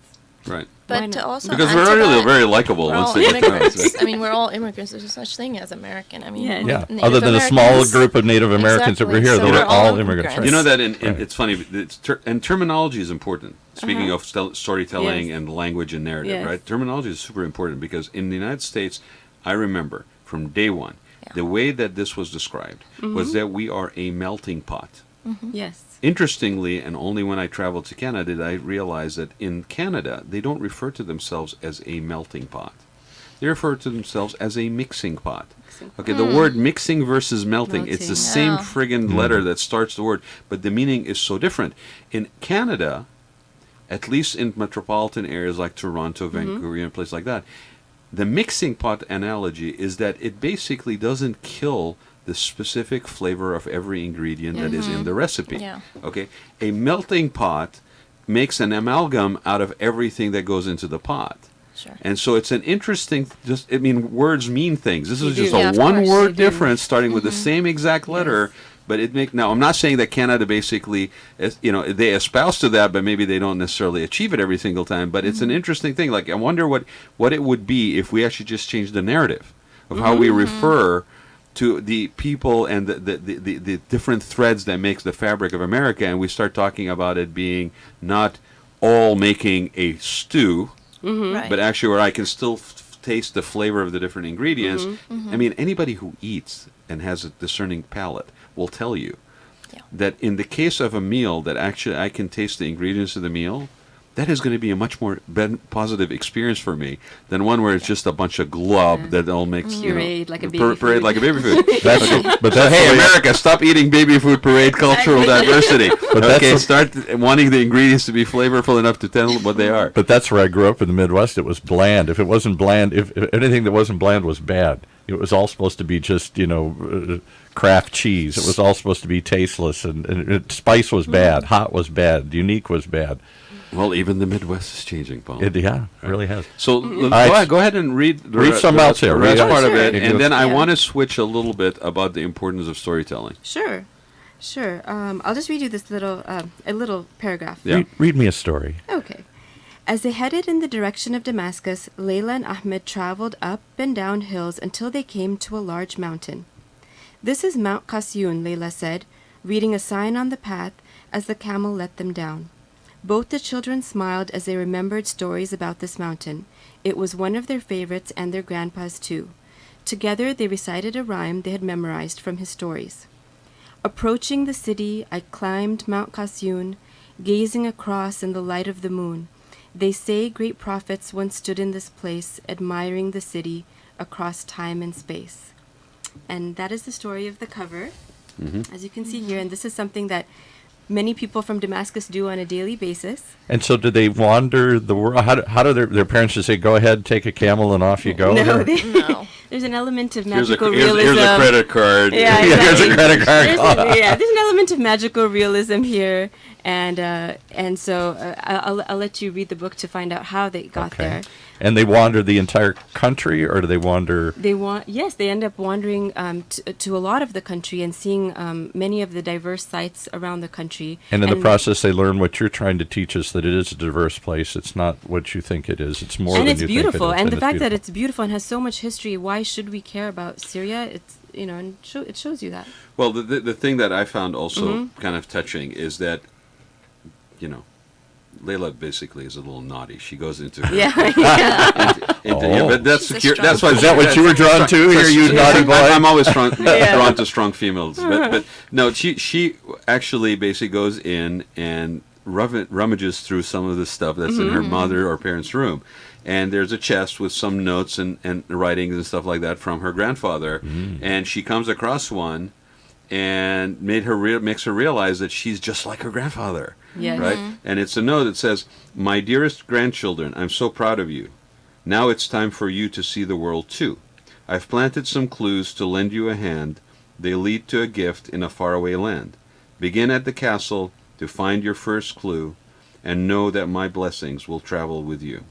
B: Right.
E: But to also
B: Because
E: add
B: we're
E: to
B: really
E: that,
B: very likable
E: we're
B: once
E: all
B: they get to us.
E: immigrants. I mean, we're all immigrants. There's no such thing as American. I mean,
D: Yeah.
E: Native
C: Other than a small
E: Americans-
C: group of Native Americans that were
E: Exactly.
C: here,
E: So
C: they were
E: we're
C: all
E: all
C: immigrants.
E: immigrants.
B: You know that
C: Right.
B: it's funny, and terminology is important. Speaking of storytelling
D: Yes.
B: and language and narrative,
D: Yes.
B: right? Terminology is super important because in the United States, I remember from day one, the way that this was described was that we are a melting pot.
D: Yes.
B: Interestingly, and only when I traveled to Canada did I realize that in Canada, they don't refer to themselves as a melting pot. They refer to themselves as a mixing pot. Okay, the word mixing versus melting, it's the same
E: Oh.
B: friggin' letter that starts the word, but the meaning is so different. In Canada, at least in metropolitan areas like Toronto, Vancouver, and places like that, the mixing pot analogy is that it basically doesn't kill the specific flavor of every ingredient that is in the recipe.
E: Yeah.
B: Okay, a melting pot makes an amalgam out of everything that goes into the pot.
E: Sure.
B: And so it's an interesting, words mean things. This is
D: They
B: just
D: do.
B: a
E: Yeah, of
B: one
E: course,
B: word
D: they do.
B: difference starting with the same exact letter. But now I'm not saying that Canada basically, they espouse to that, but maybe they don't necessarily achieve it every single time. But it's an interesting thing. Like I wonder what it would be if we actually just changed the narrative of how we refer to the people and the different threads that makes the fabric of America, and we start talking about it being not all making a stew,
E: Right.
B: but actually where I can still taste the flavor of the different ingredients. I mean, anybody who eats and has a discerning palate will tell you that in the case of a meal that actually I can taste the ingredients of the meal, that is going to be a much more positive experience for me than one where it's just a bunch of glub that all makes
D: Pureed like a baby
B: parade
D: food.
B: like a baby food.
C: But
B: So,
C: that's
B: hey,
C: the way-
B: America, stop eating baby food parade cultural diversity.
C: But that's
B: Okay,
C: the-
B: start wanting the ingredients to be flavorful enough to tell what they are.
C: But that's where I grew up in the Midwest. It was bland. If it wasn't bland, if anything that wasn't bland was bad. It was all supposed to be just, craft cheese. It was all supposed to be tasteless, and spice was bad, hot was bad, unique was bad.
B: Well, even the Midwest is changing, Paul.
C: It really has.
B: So go ahead and read
C: some else here.
B: the rest
C: Read
B: part of
D: sure.
B: it, and then I
D: Yeah.
B: want to switch a little bit about the importance of storytelling.
D: Sure. I'll just read you this a little paragraph.
B: Yeah.
C: Read me a story.
D: Okay. As they headed in the direction of Damascus, Leila and Ahmed traveled up and down hills until they came to a large mountain. "This is Mount Qasyun," Leila said, reading a sign on the path as the camel let them down. Both the children smiled as they remembered stories about this mountain. It was one of their favorites and their grandpa's too. Together they recited a rhyme they had memorized from his stories. "Approaching the city, I climbed Mount Qasyun, gazing across in the light of the moon. They say great prophets once stood in this place, admiring the city across time and space." And that is the story of the cover, as you can see here. And this is something that many people from Damascus do on a daily basis.
C: And so, did they wander the world? How do their parents just say, "Go ahead, take a camel, and off you go"?
D: No,
C: Or-
E: No.
D: there's an element of
B: Here's a,
D: magical
B: here's,
D: realism.
B: here's a credit card.
D: Yeah,
C: Here's a
D: exactly.
C: credit card.
D: There's an element of magical realism here, and so I'll let you read the book to find out how they got there.
C: And they wander the entire country, or do they wander?
D: They end up wandering to a lot of the country and seeing many of the diverse sites around the country.
C: And in the process, they learn what you're trying to teach us, that it is a diverse place. It's not what you think it is. It's more
D: and
C: than
D: it's
C: you
D: beautiful.
C: think it is.
D: And the fact that
C: beautiful.
D: it's beautiful and has so much history, why should we care about Syria? It's and it shows you that.
B: Well, the thing that I found also kind of touching is that, Leila basically is a little naughty. She goes into her, but that's
E: She's a
B: secure.
E: strong
B: That's why.
C: Is that what you were drawn to here, you naughty boy?
B: I'm always drawn to strong females, but no, she actually basically goes in and rummages through some of the stuff that's in her mother or parents' room, and there's a chest with some notes and writings and stuff like that from her grandfather, and she comes across one, and makes her realize that she's just like her grandfather.
D: Yes.
B: Right? And it's a note that says, "My dearest grandchildren, I'm so proud of you. Now it's time for you to see the world too. I've planted some clues to lend you a hand. They lead to a gift in a faraway land. Begin at the castle to find your first clue, and know that my blessings will travel with you.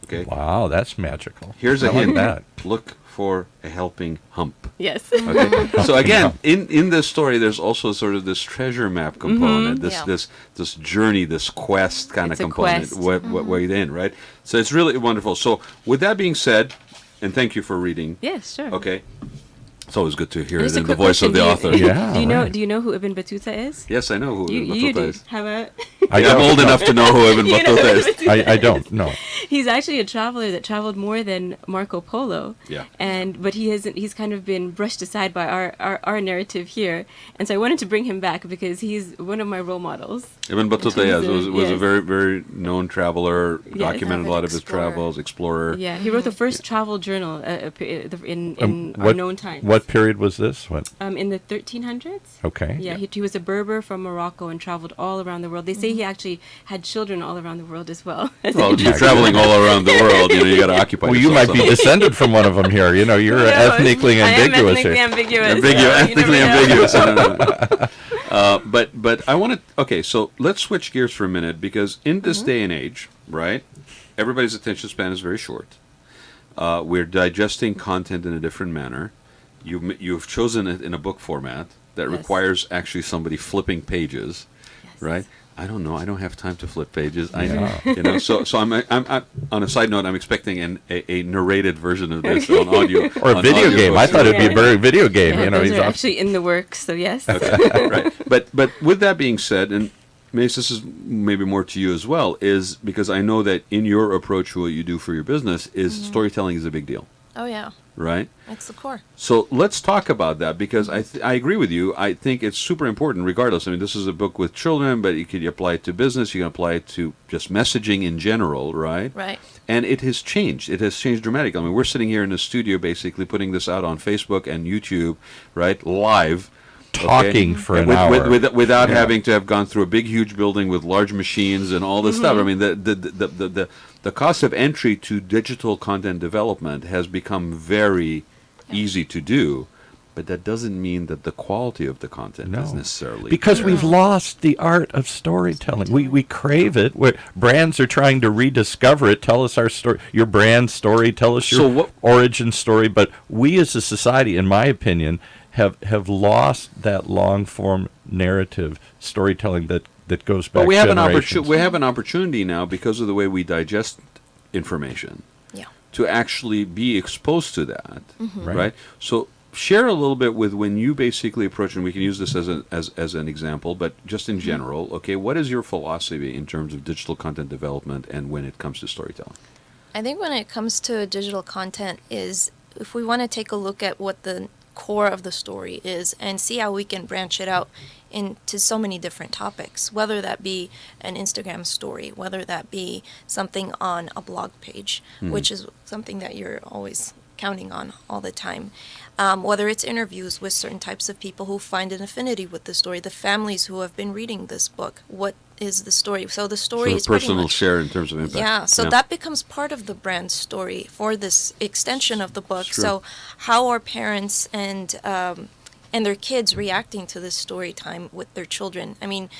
B: Okay?
C: Wow, that's magical.
B: Here's a
C: I like
B: hint.
C: that.
B: Look for a helping hump.
D: Yes.
B: Okay. So again, in this story, there's also sort of this treasure map component,
E: Yeah.
B: this journey, this quest kind
D: It's
B: of
D: a
B: component,
D: quest.
B: way in, right? So it's really wonderful. So with that being said, and thank you for reading.
D: Yes, sure.
B: Okay. It's always good to hear
D: Just
B: it
D: a
B: in the
D: quick
B: voice of the
D: question.
B: author.
C: Yeah,
D: Do you know?
C: right.
D: Do you know who Ibn Battuta is?
B: Yes, I know who
D: You
B: Ibn
D: do.
B: Battuta is.
D: How about?
C: I
B: Yeah, I'm
C: don't
B: old
C: know.
B: enough to know who Ibn
D: You know
B: Battuta
D: Ibn
B: is.
D: Battuta.
C: I don't know.
D: He's actually a traveler that traveled more than Marco Polo.
B: Yeah.
D: But he's kind of been brushed aside by our narrative here. And so I wanted to bring him back because he's one of my role models.
B: Ibn Battuta, yes, was a
D: Yes.
B: very, very known traveler,
D: Yes.
B: documented a lot of his
E: Explorer.
B: travels, explorer.
D: Yeah, he wrote the first travel journal in our
C: What,
D: known times.
C: what period was this? What?
D: In the 1300s.
C: Okay.
D: Yeah, he was a Berber from Morocco and traveled all around the world. They say he actually had children all around the world as well.
B: Well, if you're traveling all around the world, you got to occupy
C: Well, you
B: yourself
C: might be
B: somehow.
C: descended from one of them here. You're
D: No,
C: ethnically
D: I am
C: ambiguous
D: ethnically
C: here.
D: ambiguous.
B: Ethnically
D: You never know.
B: ambiguous. But I want to. Okay, so let's switch gears for a minute because in this day and age, right, everybody's attention span is very short. We're digesting content in a different manner. You've chosen it in a book format that
D: Yes.
B: requires actually somebody flipping pages, right? I don't know. I don't have time to flip pages. So I'm on a side note. I'm expecting a narrated version of this on audio
C: Or a
B: on
C: video game.
B: audiobooks.
C: I thought it'd be a very video game.
D: Yeah, those
C: He's
D: are
C: off.
D: actually in the works, so yes.
B: Right. But with that being said, and Mayssa, this is maybe more to you as well, is because I know that in your approach to what you do for your business is storytelling is a big deal,
E: Oh yeah,
B: right?
E: that's the core.
B: So let's talk about that because I agree with you. I think it's super important regardless. I mean, this is a book with children, but you can apply it to business. You can apply it to just messaging in general, right?
E: Right.
B: And it has changed. It has changed dramatically. I mean, we're sitting here in the studio basically putting this out on Facebook and YouTube, right, live.
C: Talking for an
B: With-
C: hour.
B: without
C: Yeah.
B: having to have gone through a big, huge building with large machines and all this stuff. I mean, the cost of entry to digital content development has become very easy to do, but that doesn't mean that the quality of the content is necessarily
C: Because we've lost the art of storytelling. We crave it. Brands are trying to rediscover it. Tell us our story, your brand story. Tell us your
B: So what-
C: origin story. But we as a society, in my opinion, have lost that long form narrative storytelling that goes back.
B: But we have
C: generations.
B: we have an opportunity now because of the way we digest information
E: Yeah.
B: to actually be exposed to that,
C: Right.
B: right? So share a little bit with when you basically approach, and we can use this as an example, but just in general, okay, what is your philosophy in terms of digital content development and when it comes to storytelling?
E: I think when it comes to digital content is if we want to take a look at what the core of the story is and see how we can branch it out into so many different topics, whether that be an Instagram story, whether that be something on a blog page, which is something that you're always counting on all the time. Whether it's interviews with certain types of people who find an affinity with the story, the families who have been reading this book, what is the story? So the story
B: So
E: is
B: the personal
E: pretty much,
B: share in terms of impact.
E: yeah, so that becomes part of the brand story for this extension of the book.
B: Sure.
E: So how are parents and their kids reacting to this story time with their children? I mean,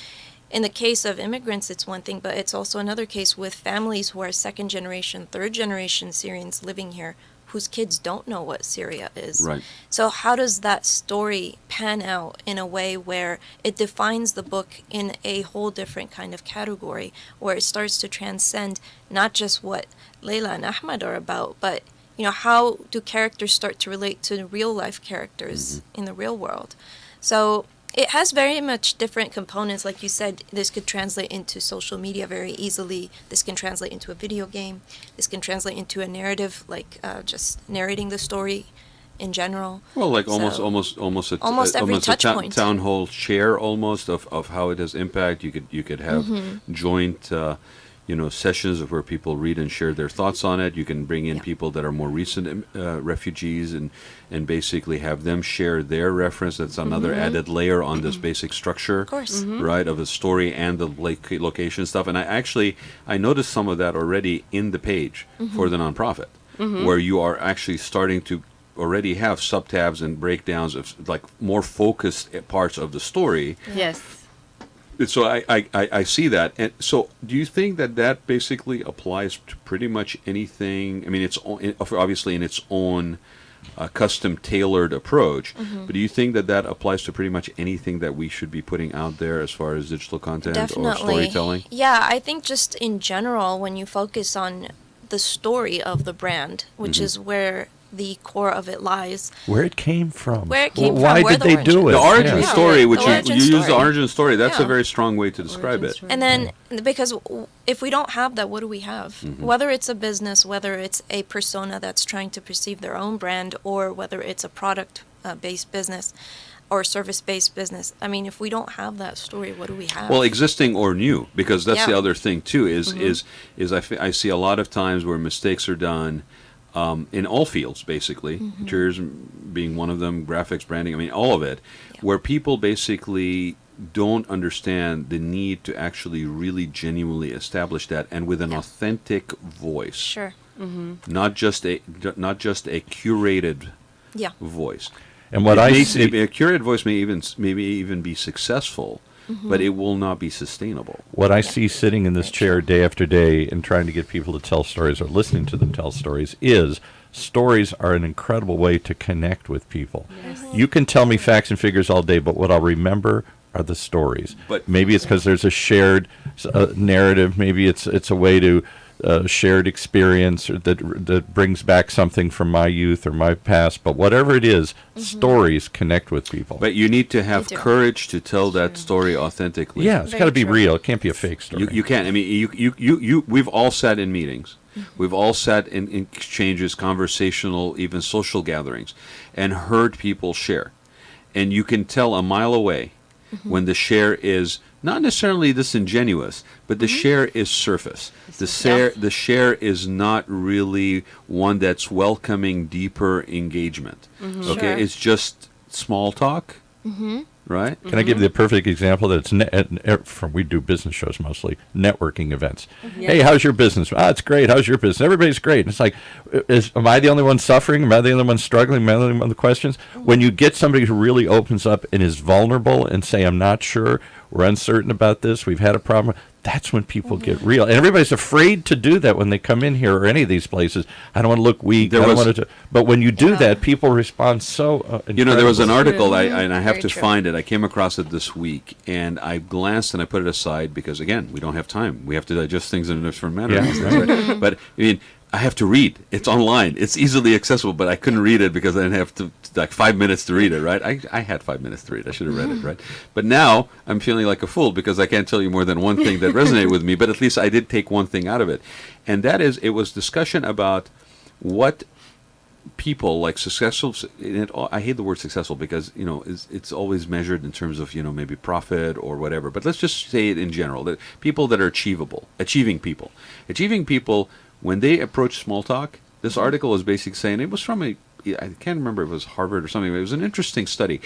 E: in the case of immigrants, it's one thing, but it's also another case with families who are second generation, third generation Syrians living here whose kids don't know what Syria is.
B: Right.
E: So how does that story pan out in a way where it defines the book in a whole different kind of category, where it starts to transcend not just what Leila and Ahmed are about, but how do characters start to relate to real life characters in the real world? So it has very much different components. Like you said, this could translate into social media very easily. This can translate into a video game. This can translate into a narrative, like just narrating the story in general.
B: Well, like
E: So-
B: almost
E: every touch
B: a
E: point.
B: town hall share almost of how it has impact. You could have joint sessions of where people read and share their thoughts on it. You can bring in people that are more recent refugees and basically have them share their reference. That's another added layer on this basic structure,
E: Of course.
B: right, of the story and the location stuff. And I noticed some of that already in the page for the nonprofit, where you are actually starting to already have subtabs and breakdowns of like more focused parts of the story.
D: Yes.
B: And so I see that. And so do you think that that basically applies to pretty much anything? I mean, it's obviously in its own custom tailored approach, but do you think that that applies to pretty much anything that we should be putting out there as far as digital content or storytelling?
E: Yeah, I think just in general, when you focus on the story of the brand, which is where the core of it lies.
C: Where it came from.
E: Where it came
C: Why
E: from. Where
C: did they do it?
B: The origin
E: Yeah.
B: story, which
E: The origin
B: you use the
E: story.
B: origin story, that's a
E: Yeah.
B: very strong way to describe it.
E: And then, because if we don't have that, what do we have? Whether it's a business, whether it's a persona that's trying to perceive their own brand, or whether it's a product-based business or service-based business. I mean, if we don't have that story, what do we have?
B: Well, existing or new, because that's the
E: Yeah.
B: other thing too. Is I see a lot of times where mistakes are done in all fields, basically, interiors being one of them, graphics, branding. I mean, all of it, where people basically don't understand the need to actually really genuinely establish that, and with an authentic voice,
E: Sure.
B: not just a curated
E: Yeah.
B: voice.
C: And what
B: It
C: I
B: may-
C: see,
B: a curated voice may even be successful, but it will not be sustainable.
C: what I see sitting in this chair day after day and trying to get people to tell stories or listening to them tell stories is stories are an incredible way to connect with people. You can tell me facts and figures all day, but what I'll remember are the stories.
B: But-
C: maybe it's because there's a shared narrative. Maybe it's a way to shared experience or that brings back something from my youth or my past. But whatever it is, stories connect with people.
B: But you need to have
E: They do.
B: courage to tell that story authentically.
C: yeah, it's
E: Very
C: got to be
E: true.
C: real. It can't be a fake story.
B: You can't. I mean, you we've all sat in meetings. We've all sat in exchanges, conversational, even social gatherings, and heard people share. And you can tell a mile away when the share is not necessarily disingenuous, but the share is surface. The share is not really one that's welcoming deeper engagement. Okay,
E: Sure.
B: it's just small talk. Right?
C: Can I give you the perfect example that it's we do business shows mostly, networking events. Hey, how's your business? It's great. How's your business? Everybody's great. And it's like, am I the only one suffering? Am I the only one struggling? Am I the only one with questions? When you get somebody who really opens up and is vulnerable and say, I'm not sure, we're uncertain about this, we've had a problem, that's when people get real. And everybody's afraid to do that when they come in here or any of these places. I don't want to look weak.
B: There
C: I don't
B: was-
C: want to. But when you do
E: Yeah.
C: that, people respond so
B: There was an
C: incredibly.
B: article, and I have
E: Very
B: to
E: true.
B: find it. I came across it this week, and I glanced and I put it aside because, again, we don't have time. We have to digest things in a different manner.
C: Yeah.
B: Right? But, I mean, I have to read. It's online. It's easily accessible, but I couldn't read it because I didn't have like 5 minutes to read it, right? I had 5 minutes to read it. I should have read it, right? But now I'm feeling like a fool because I can't tell you more than one thing that resonated with me, but at least I did take one thing out of it. And that is, it was discussion about what people like successful. I hate the word successful because it's always measured in terms of maybe profit or whatever. But let's just say it in general: that people that are achieving people, when they approach small talk. This article is basically saying, it was from I can't remember if it was Harvard or something. But it was an interesting study.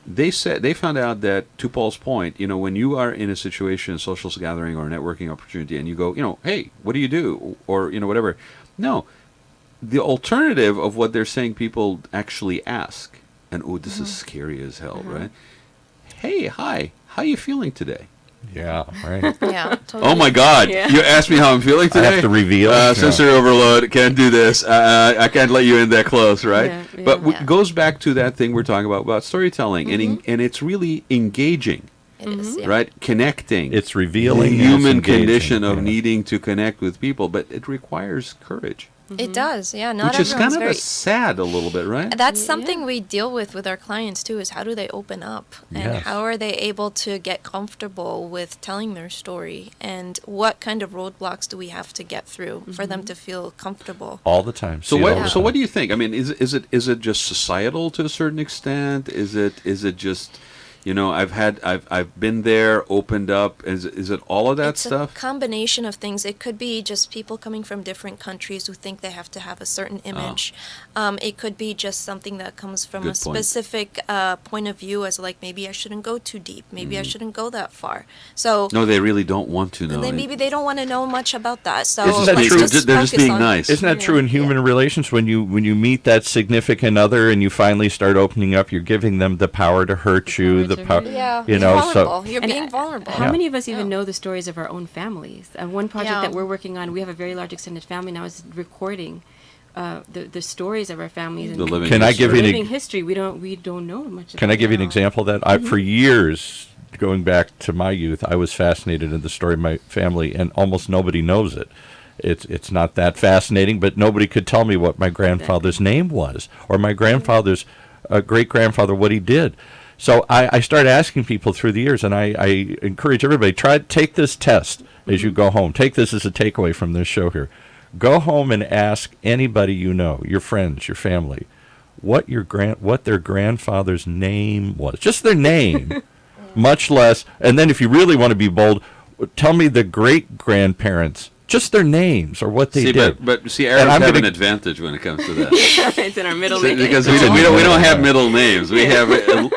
B: They found out that, to Paul's point, when you are in a situation, a social gathering or a networking opportunity, and you go, hey, what do you do, or whatever. No. The alternative of what they're saying people actually ask, and this is scary as hell, right? Hey, hi, how you feeling today?
C: Yeah, right.
E: Yeah. Totally.
B: Oh my God!
D: Yeah.
B: You asked me how I'm feeling today.
C: I have to reveal.
B: Sensory overload. Can't do this. I can't let you in that close, right?
D: Yeah,
B: But
E: yeah.
B: it goes back to that thing we're talking about storytelling, and it's really engaging,
E: It is, yeah.
B: right? Connecting.
C: It's
B: the
C: revealing. and it's
B: human
C: engaging,
B: condition of
C: yeah.
B: needing to connect with people, but it requires courage,
E: It does, yeah. Not
B: which is kind
E: everyone's
B: of sad a little bit, right?
E: That's something we deal with our clients too, is how do they open up and
C: Yes.
E: how are they able to get comfortable with telling their story, and what kind of roadblocks do we have to get through for them to feel comfortable.
C: All the time.
B: So
C: See it all
B: what?
C: the
B: So what
C: time.
B: do you think? I mean, is it just societal to a certain extent? Is it just, I've been there, opened up. Is it all of that
E: It's
B: stuff?
E: a combination of things. It could be just people coming from different countries who think they have to have a certain image. It could be just something that comes from
B: Good
E: a
B: point.
E: specific point of view, as like maybe I shouldn't go too deep, maybe I shouldn't go that far. So
B: No, they really don't want to know.
E: maybe they don't want to know much about that. So
C: Isn't that
E: let's
C: true?
E: just
B: They're just
E: focus
B: being
E: on-
B: nice.
C: Isn't that true in human relations? When you meet that significant other and you finally start opening up, you're giving them the power to hurt you, the power.
E: Yeah,
C: You
E: you're
C: know,
E: vulnerable.
C: so
E: You're
D: And,
E: being vulnerable.
D: How
C: Yeah.
D: many of us even know the stories of our own families? One project
E: Yeah.
D: that we're working on, we have a very large extended family now, is recording the stories of our families.
B: The living
C: Can I give you an
D: living history? We don't know much.
C: Can I give you an example of that? For years, going back to my youth, I was fascinated in the story of my family, and almost nobody knows it. It's not that fascinating, but nobody could tell me what my grandfather's name was, or my grandfather's great-grandfather, what he did. So I started asking people through the years, and I encourage everybody, take this test as you go home. Take this as a takeaway from this show here. Go home and ask anybody you know, your friends, your family, what their grandfather's name was. Just their name, much less. And then if you really want to be bold, tell me the great-grandparents, just their names or what they did.
B: But see,
C: And
B: Arabs
C: I'm
B: have
C: gonna-
B: an advantage when it comes to that.
D: It's in our middle
B: See,
D: name.
B: because we don't have middle names. We have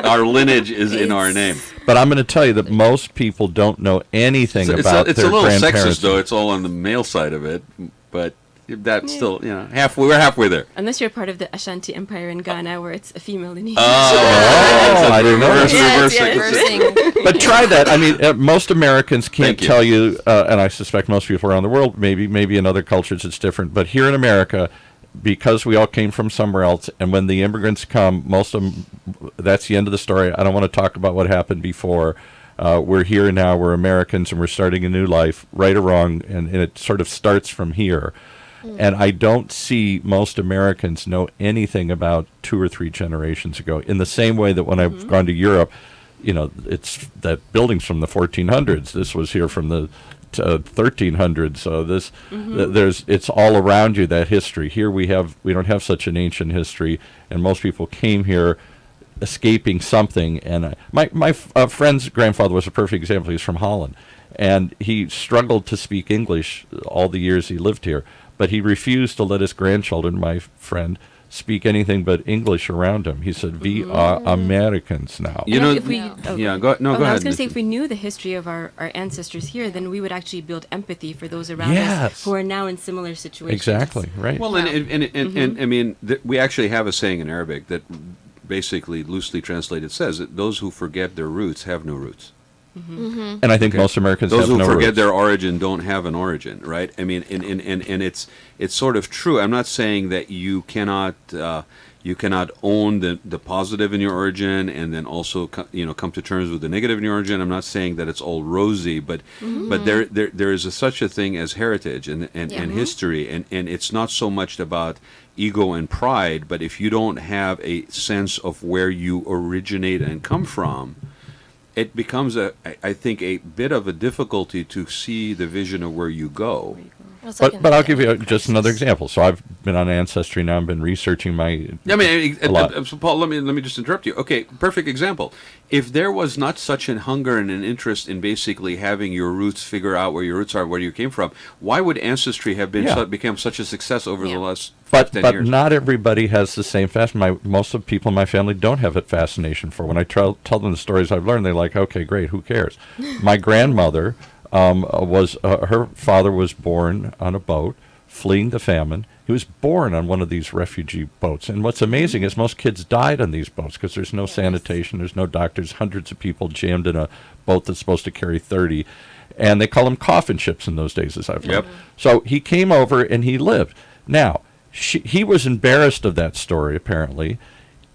B: our lineage is in our name.
C: But I'm going to tell you that most people don't know anything about
B: It's
C: their
B: a little
C: grandparents.
B: sexist, though. It's all on the male side of it, but that's still, halfway. We're halfway there.
D: Unless you're part of the Ashanti Empire in Ghana, where it's a female lineage.
C: Oh, I didn't know.
B: Reverse
E: Reversing.
C: But try that. I mean, most Americans can't
B: Thank you.
C: tell you, and I suspect most people around the world, maybe in other cultures it's different. But here in America, because we all came from somewhere else, and when the immigrants come, most of them, that's the end of the story. I don't want to talk about what happened before. We're here now. We're Americans, and we're starting a new life, right or wrong, and it sort of starts from here. And I don't see most Americans know anything about 2 or 3 generations ago. In the same way that when I've gone to Europe, it's that building's from the 1400s. This was here from the 1300s. So it's all around you, that history. Here we don't have such an ancient history, and most people came here escaping something. And my friend's grandfather was a perfect example. He's from Holland, and he struggled to speak English all the years he lived here. But he refused to let his grandchildren, my friend, speak anything but English around him. He said, "We are Americans now."
B: You know,
D: if we,
B: go
D: I
B: ahead.
D: was going to say, if we knew the history of our ancestors here, then we would actually build empathy for those around
C: Yes.
D: us who are now in similar situations.
C: Exactly, right.
B: Well, and I mean, we actually have a saying in Arabic that basically, loosely translated, says that those who forget their roots have no roots.
C: And I think
B: Okay.
C: most Americans
B: Those
C: have
B: who
C: no
B: forget
C: roots.
B: their origin don't have an origin, right? I mean, and it's sort of true. I'm not saying that you cannot own the positive in your origin and then also come to terms with the negative in your origin. I'm not saying that it's all rosy, but there is such a thing as heritage and history, and it's not so much about ego and pride, but if you don't have a sense of where you originate and come from, it becomes I think a bit of a difficulty to see the vision of where you go.
E: It's like
C: But
E: an
C: I'll give you
E: identity
C: just another
E: crisis.
C: example. So I've been on Ancestry now. I've been researching my.
B: I mean,
C: a lot.
B: so Paul, let me just interrupt you. Okay, perfect example. If there was not such a hunger and an interest in basically having your roots, figure out where your roots are, where you came from, why would Ancestry have been
C: Yeah.
B: become such a success over the last
C: But
B: 10
C: but
B: years?
C: not everybody has the same fascination. Most of the people in my family don't have a fascination for. When I tell them the stories I've learned, they're like, "Okay, great. Who cares?" My grandmother was her father was born on a boat, fleeing the famine. He was born on one of these refugee boats. And what's amazing is most kids died on these boats because there's no sanitation, there's no doctors, hundreds of people jammed in a boat that's supposed to carry 30. And they call them coffin ships in those days, as I've learned.
B: Yep.
C: So he came over and he lived. Now, he was embarrassed of that story, apparently,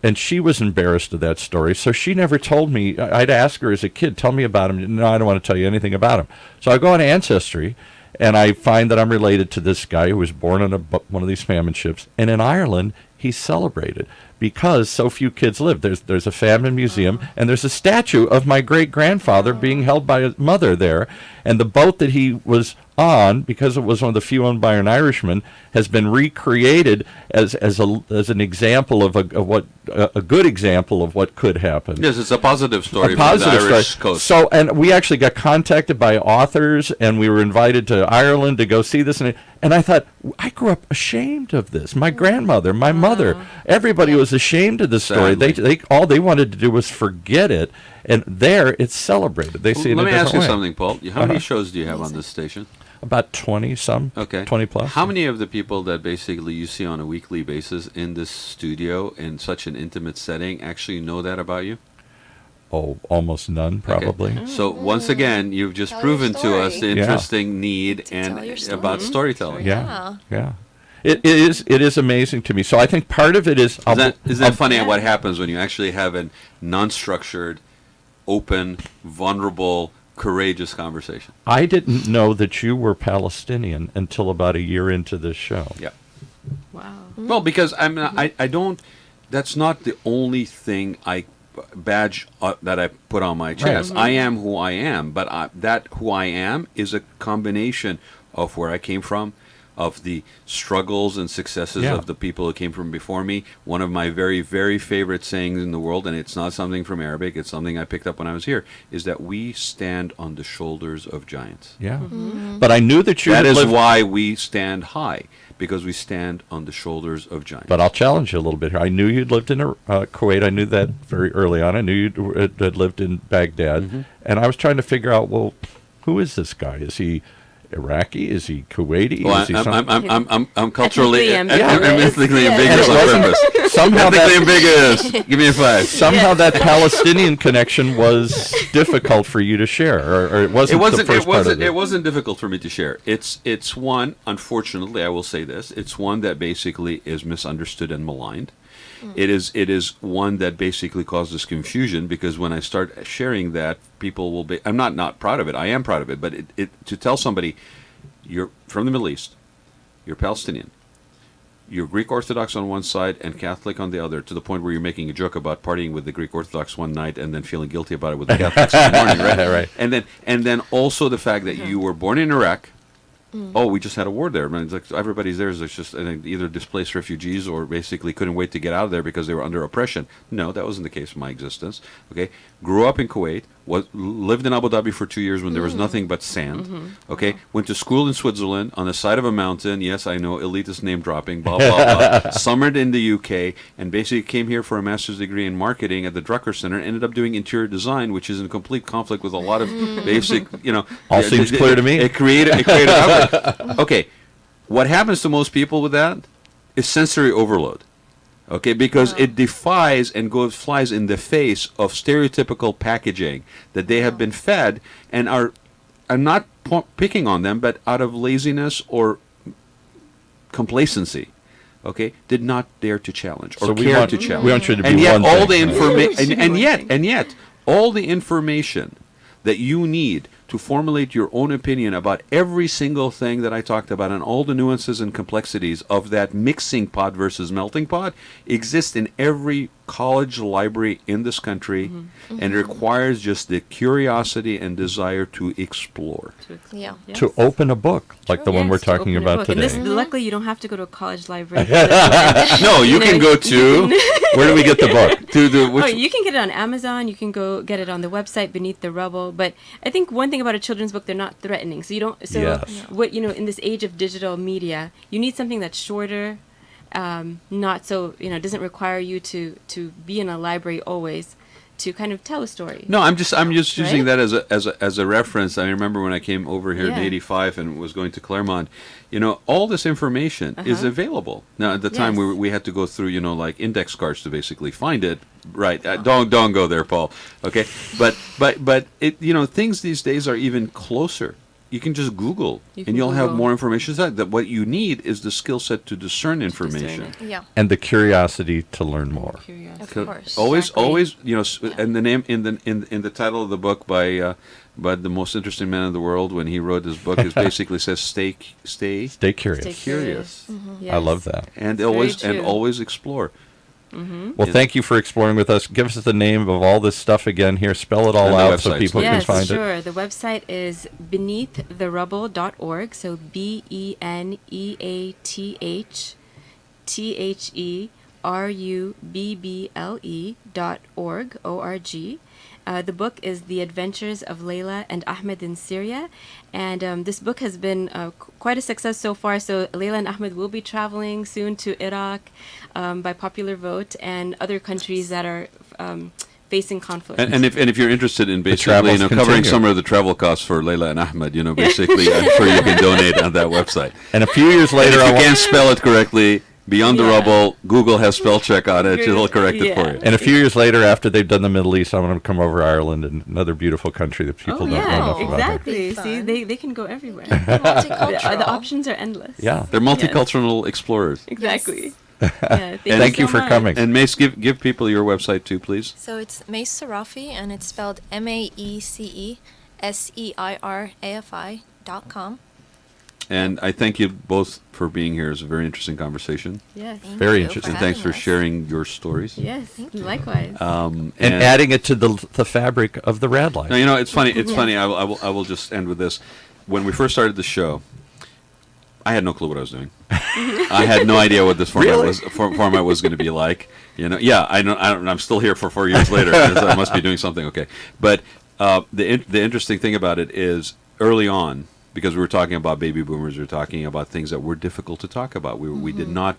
C: and she was embarrassed of that story, so she never told me. I'd ask her as a kid, tell me about him. No, I don't want to tell you anything about him. So I go on Ancestry, and I find that I'm related to this guy who was born on one of these famine ships, and in Ireland, he's celebrated because so few kids live. There's a family museum, and there's a statue of my great-grandfather being held by his mother there, and the boat that he was on, because it was one of the few owned by an Irishman, has been recreated as an example of a good example of what could happen.
B: Yes, it's a positive story
C: A positive
B: from the Irish
C: story.
B: coast.
C: So, and we actually got contacted by authors, and we were invited to Ireland to go see this. And I thought, I grew up ashamed of this. My grandmother, my mother, everybody was ashamed of this story.
B: Sadly.
C: All they wanted to do was forget it. And there, it's celebrated. They see it in a
B: Let me ask
C: different
B: you
C: way.
B: something, Paul. How many shows do you have on this station?
C: About 20 some.
B: Okay.
C: 20 plus.
B: How many of the people that basically you see on a weekly basis in this studio in such an intimate setting actually know that about you?
C: Oh, almost none, probably.
B: Okay. So once again, you've just
E: Tell
B: proven
E: your
B: to us
E: story.
B: the
C: Yeah.
B: interesting need
E: tell your story.
B: about storytelling.
C: Yeah. It is amazing to me. So I think part of it is...
B: Is that funny what happens when you actually have a non-structured, open, vulnerable, courageous conversation?
C: I didn't know that you were Palestinian until about a year into this show.
B: Yeah.
D: Wow.
B: Well, because I don't. That's not the only thing badge that I put on my chest. I am who I am, but that who I am is a combination of where I came from, of the struggles and successes of the people who came from before me. One of my very, very favorite sayings in the world, and it's not something from Arabic, it's something I picked up when I was here, is that we stand on the shoulders of giants.
C: Yeah. But I knew that you
B: That
C: had
B: is
C: lived...
B: why we stand high, because we stand on the shoulders of giants.
C: But I'll challenge you a little bit here. I knew you'd lived in Kuwait. I knew that very early on. I knew you had lived in Baghdad. And I was trying to figure out, well, who is this guy? Is he Iraqi? Is he Kuwaiti?
B: Well,
C: is he
B: I'm culturally
D: Ethnically
B: ambiguous
D: ambiguous.
B: on purpose.
C: somehow
B: Ethnically
C: that,
B: ambiguous. Give me a 5.
C: somehow that Palestinian connection was difficult for you to share, or it wasn't the first part of it.
B: It wasn't difficult for me to share. It's one, unfortunately, I will say this. It's one that basically is misunderstood and maligned. It is one that basically causes confusion, because when I start sharing that, people will be. I'm not proud of it. I am proud of it, but to tell somebody you're from the Middle East, you're Palestinian, you're Greek Orthodox on one side and Catholic on the other, to the point where you're making a joke about partying with the Greek Orthodox one night and then feeling guilty about it with the Catholics in the morning, right?
C: Right.
B: And then also the fact that you were born in Iraq. Oh, we just had a war there. I mean, it's like everybody's there is just either displaced refugees or basically couldn't wait to get out of there because they were under oppression. No, that wasn't the case in my existence. Okay, grew up in Kuwait, lived in Abu Dhabi for 2 years when there was nothing but sand. Okay, went to school in Switzerland on the side of a mountain. Yes, I know, elitist name dropping. Blah blah blah. Summered in the UK and basically came here for a master's degree in marketing at the Drucker Center. Ended up doing interior design, which is in complete conflict with a lot of basic,
C: All seems clear to me.
B: A creative outlet. Okay, what happens to most people with that is sensory overload. Okay, because it defies and flies in the face of stereotypical packaging that they have been fed and are not picking on them, but out of laziness or complacency, okay, did not dare to challenge or care to challenge.
C: We want you to be
B: And yet,
C: one
B: all
C: thing.
B: the information, and yet, all the information that you need to formulate your own opinion about every single thing that I talked about and all the nuances and complexities of that mixing pot versus melting pot exists in every college library in this country, and it requires just the curiosity and desire to explore.
E: Yeah.
C: To open a book like the one
E: Yes,
C: we're
E: to
C: talking
D: Open a
C: about
D: book.
C: today.
D: And luckily, you don't have to go to a college library.
B: No, you can go to
C: Where do we get the book?
B: to the
D: Oh, you can get it on Amazon. You can go get it on the website Beneath the Rubble. But I think one thing about a children's book, they're not threatening. So you don't. So
C: Yes.
D: what in this age of digital media, you need something that's shorter, not so doesn't require you to be in a library always to kind of tell a story.
B: No, I'm just using
D: Right?
B: that as a reference. I remember when I came over here in
D: Yeah.
B: '85 and was going to Claremont. All this information is available. Now at the time
D: Yes.
B: we had to go through like index cards to basically find it. Right? Don't go there, Paul. Okay, but it things these days are even closer. You can just Google,
D: You
B: and
D: can
B: you'll have
D: Google.
B: more information. That what you need is the skill set to discern information.
E: Yeah.
C: And the curiosity to learn more.
D: Curiosity.
E: Of course.
B: Always, and the name in the title of the book by the most interesting man in the world when he wrote this book is basically says stay
C: Stay curious.
D: Stay
B: curious.
C: I love that.
B: and
D: Very
B: always
D: true.
B: always explore.
C: Well, thank you for exploring with us. Give us the name of all this stuff again here. Spell it all
B: And the
C: out so
B: websites.
C: people can
D: Yes,
C: find
D: sure.
C: it.
D: The website is beneattherubble.org. So BENEATHERUBBLE.org, O-R-G. The book is The Adventures of Leila and Ahmed in Syria. And this book has been quite a success so far. So Leila and Ahmed will be traveling soon to Iraq by popular vote and other countries that are facing conflict.
B: And if you're interested in basically
C: travels
B: covering
C: continue.
B: some of the travel costs for Leila and Ahmed, basically I'm sure you can donate on that website.
C: And a few years
B: And
C: later,
B: if you can't spell it correctly, Beyond the Rubble, Google has spell check on it. It'll correct it for you.
C: and a few years later, after they've done the Middle East, I want them to come over to Ireland, and another beautiful country that people don't know enough about.
D: Exactly.
E: Fun.
D: See, they can go everywhere.
E: Multicultural.
D: The options are endless.
C: Yeah.
B: They're multicultural explorers.
D: Exactly.
E: Yes.
D: Yeah,
C: Thank you
D: so
C: for
D: much.
C: coming.
B: And Mace, give people your website too, please.
E: So it's Mayssa Rafi, and it's spelled MAECESEIRAFI.com.
B: And I thank you both for being here. It's a very interesting conversation.
D: Yes.
C: Very
E: you
C: interesting.
B: And
E: having
B: thanks for
E: us.
B: sharing your stories.
D: Yes. Likewise.
C: And adding it to the fabric of the Rad Life.
B: Now, it's funny. It's funny. I will just end with this. When we first started the show, I had no clue what I was doing. I had no idea what this format was going to be like. Yeah, I know. I'm still here for 4 years later. So I must be doing something okay. But the interesting thing about it is early on, because we were talking about baby boomers, we were talking about things that were difficult to talk about. We did not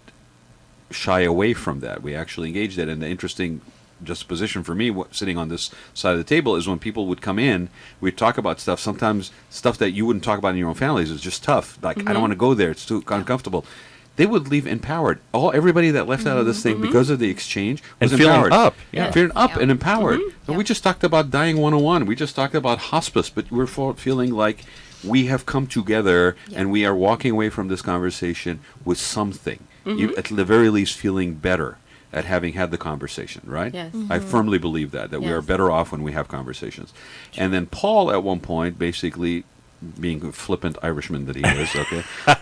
B: shy away from that. We actually engaged it. And the interesting juxtaposition for me, sitting on this side of the table, is when people would come in, we'd talk about stuff, sometimes stuff that you wouldn't talk about in your own families. It's just tough. Like, I don't want to go there. It's too uncomfortable. They would leave empowered. Everybody that left out of this thing because of the exchange was
C: And feeling
B: empowered.
C: up. Yeah.
B: Feeling up
E: Yeah.
B: and empowered. And
E: Yeah.
B: we just talked about Dying 101. We just talked about hospice, but we're feeling like we have come together and we are walking away from this conversation with something. You, at the very least, feeling better at having had the conversation, right?
D: Yes.
B: I firmly believe that we are
D: Yes.
B: better off when we have conversations. And then Paul, at one point, basically, being a flippant Irishman that he is,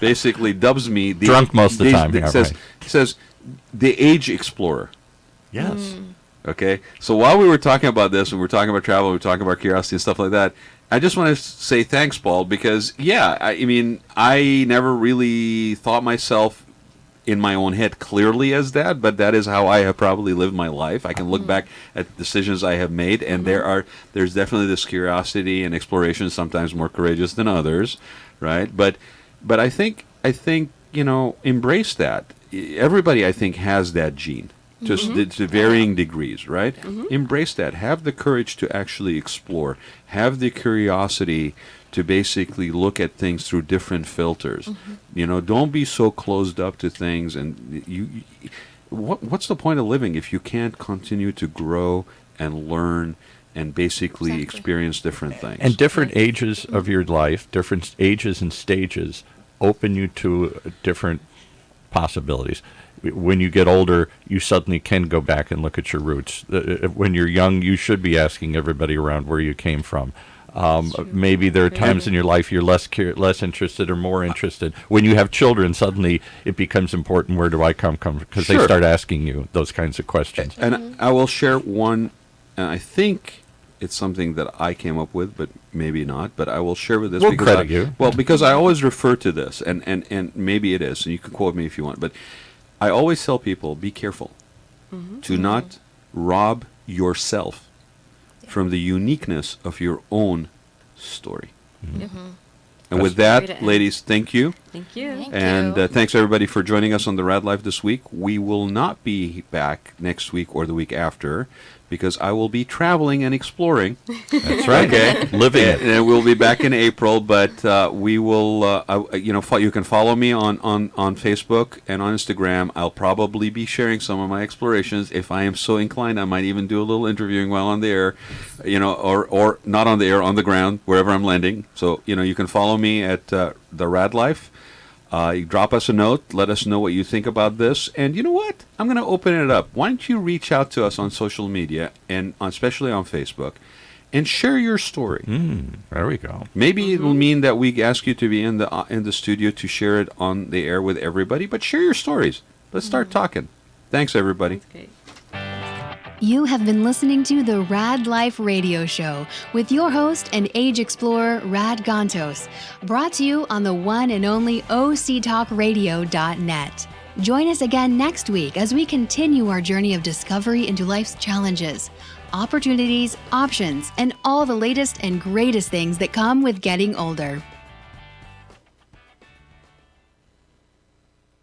B: basically dubs me
C: Drunk most of the time, yeah,
B: says,
C: right.
B: he says, the age explorer.
C: Yes.
B: Okay, so while we were talking about this, and we were talking about travel, we were talking about curiosity and stuff like that, I just want to say thanks, Paul, because I mean, I never really thought myself in my own head clearly as that, but that is how I have probably lived my life. I can look back at decisions I have made, and there's definitely this curiosity and exploration, sometimes more courageous than others, right? But I think embrace that. Everybody, I think, has that gene. Just to varying degrees, right? Embrace that. Have the courage to actually explore. Have the curiosity to basically look at things through different filters. Don't be so closed up to things. And what's the point of living if you can't continue to grow and learn and basically experience different things?
C: And different ages of your life, different ages and stages, open you to different possibilities. When you get older, you suddenly can go back and look at your roots. When you're young, you should be asking everybody around where you came from. Maybe there are times in your life you're less interested or more interested. When you have children, suddenly it becomes important. Where do I come from? Because they start asking you those kinds of questions.
B: And I will share one, and I think it's something that I came up with, but maybe not. But I will share with this
C: We'll
B: because
C: credit you.
B: Well, because I always refer to this, and maybe it is, and you can quote me if you want, but I always tell people, be careful to not rob yourself from the uniqueness of your own story. And with
D: Great to
B: that,
D: end.
B: ladies, thank you.
D: Thank you.
E: Thank
B: And
E: you.
B: thanks everybody for joining us on the Rad Life this week. We will not be back next week or the week after because I will be traveling and exploring.
C: That's right.
B: Okay,
C: Living it.
B: And we'll be back in April. But we will, you can follow me on Facebook and on Instagram. I'll probably be sharing some of my explorations. If I am so inclined, I might even do a little interviewing while on the air, or not on the air, on the ground, wherever I'm landing. So you can follow me at the Rad Life. You drop us a note. Let us know what you think about this. And you know what? I'm going to open it up. Why don't you reach out to us on social media, and especially on Facebook, and share your story.
C: There we go.
B: Maybe it will mean that we ask you to be in the studio to share it on the air with everybody. But share your stories. Let's start talking. Thanks, everybody.
D: That's great.
A: You have been listening to the Raad Life Radio Show with your host and age explorer, Rod Gantos, brought to you on the one and only octalkradio.net. Join us again next week as we continue our journey of discovery into life's challenges, opportunities, options, and all the latest and greatest things that come with getting older.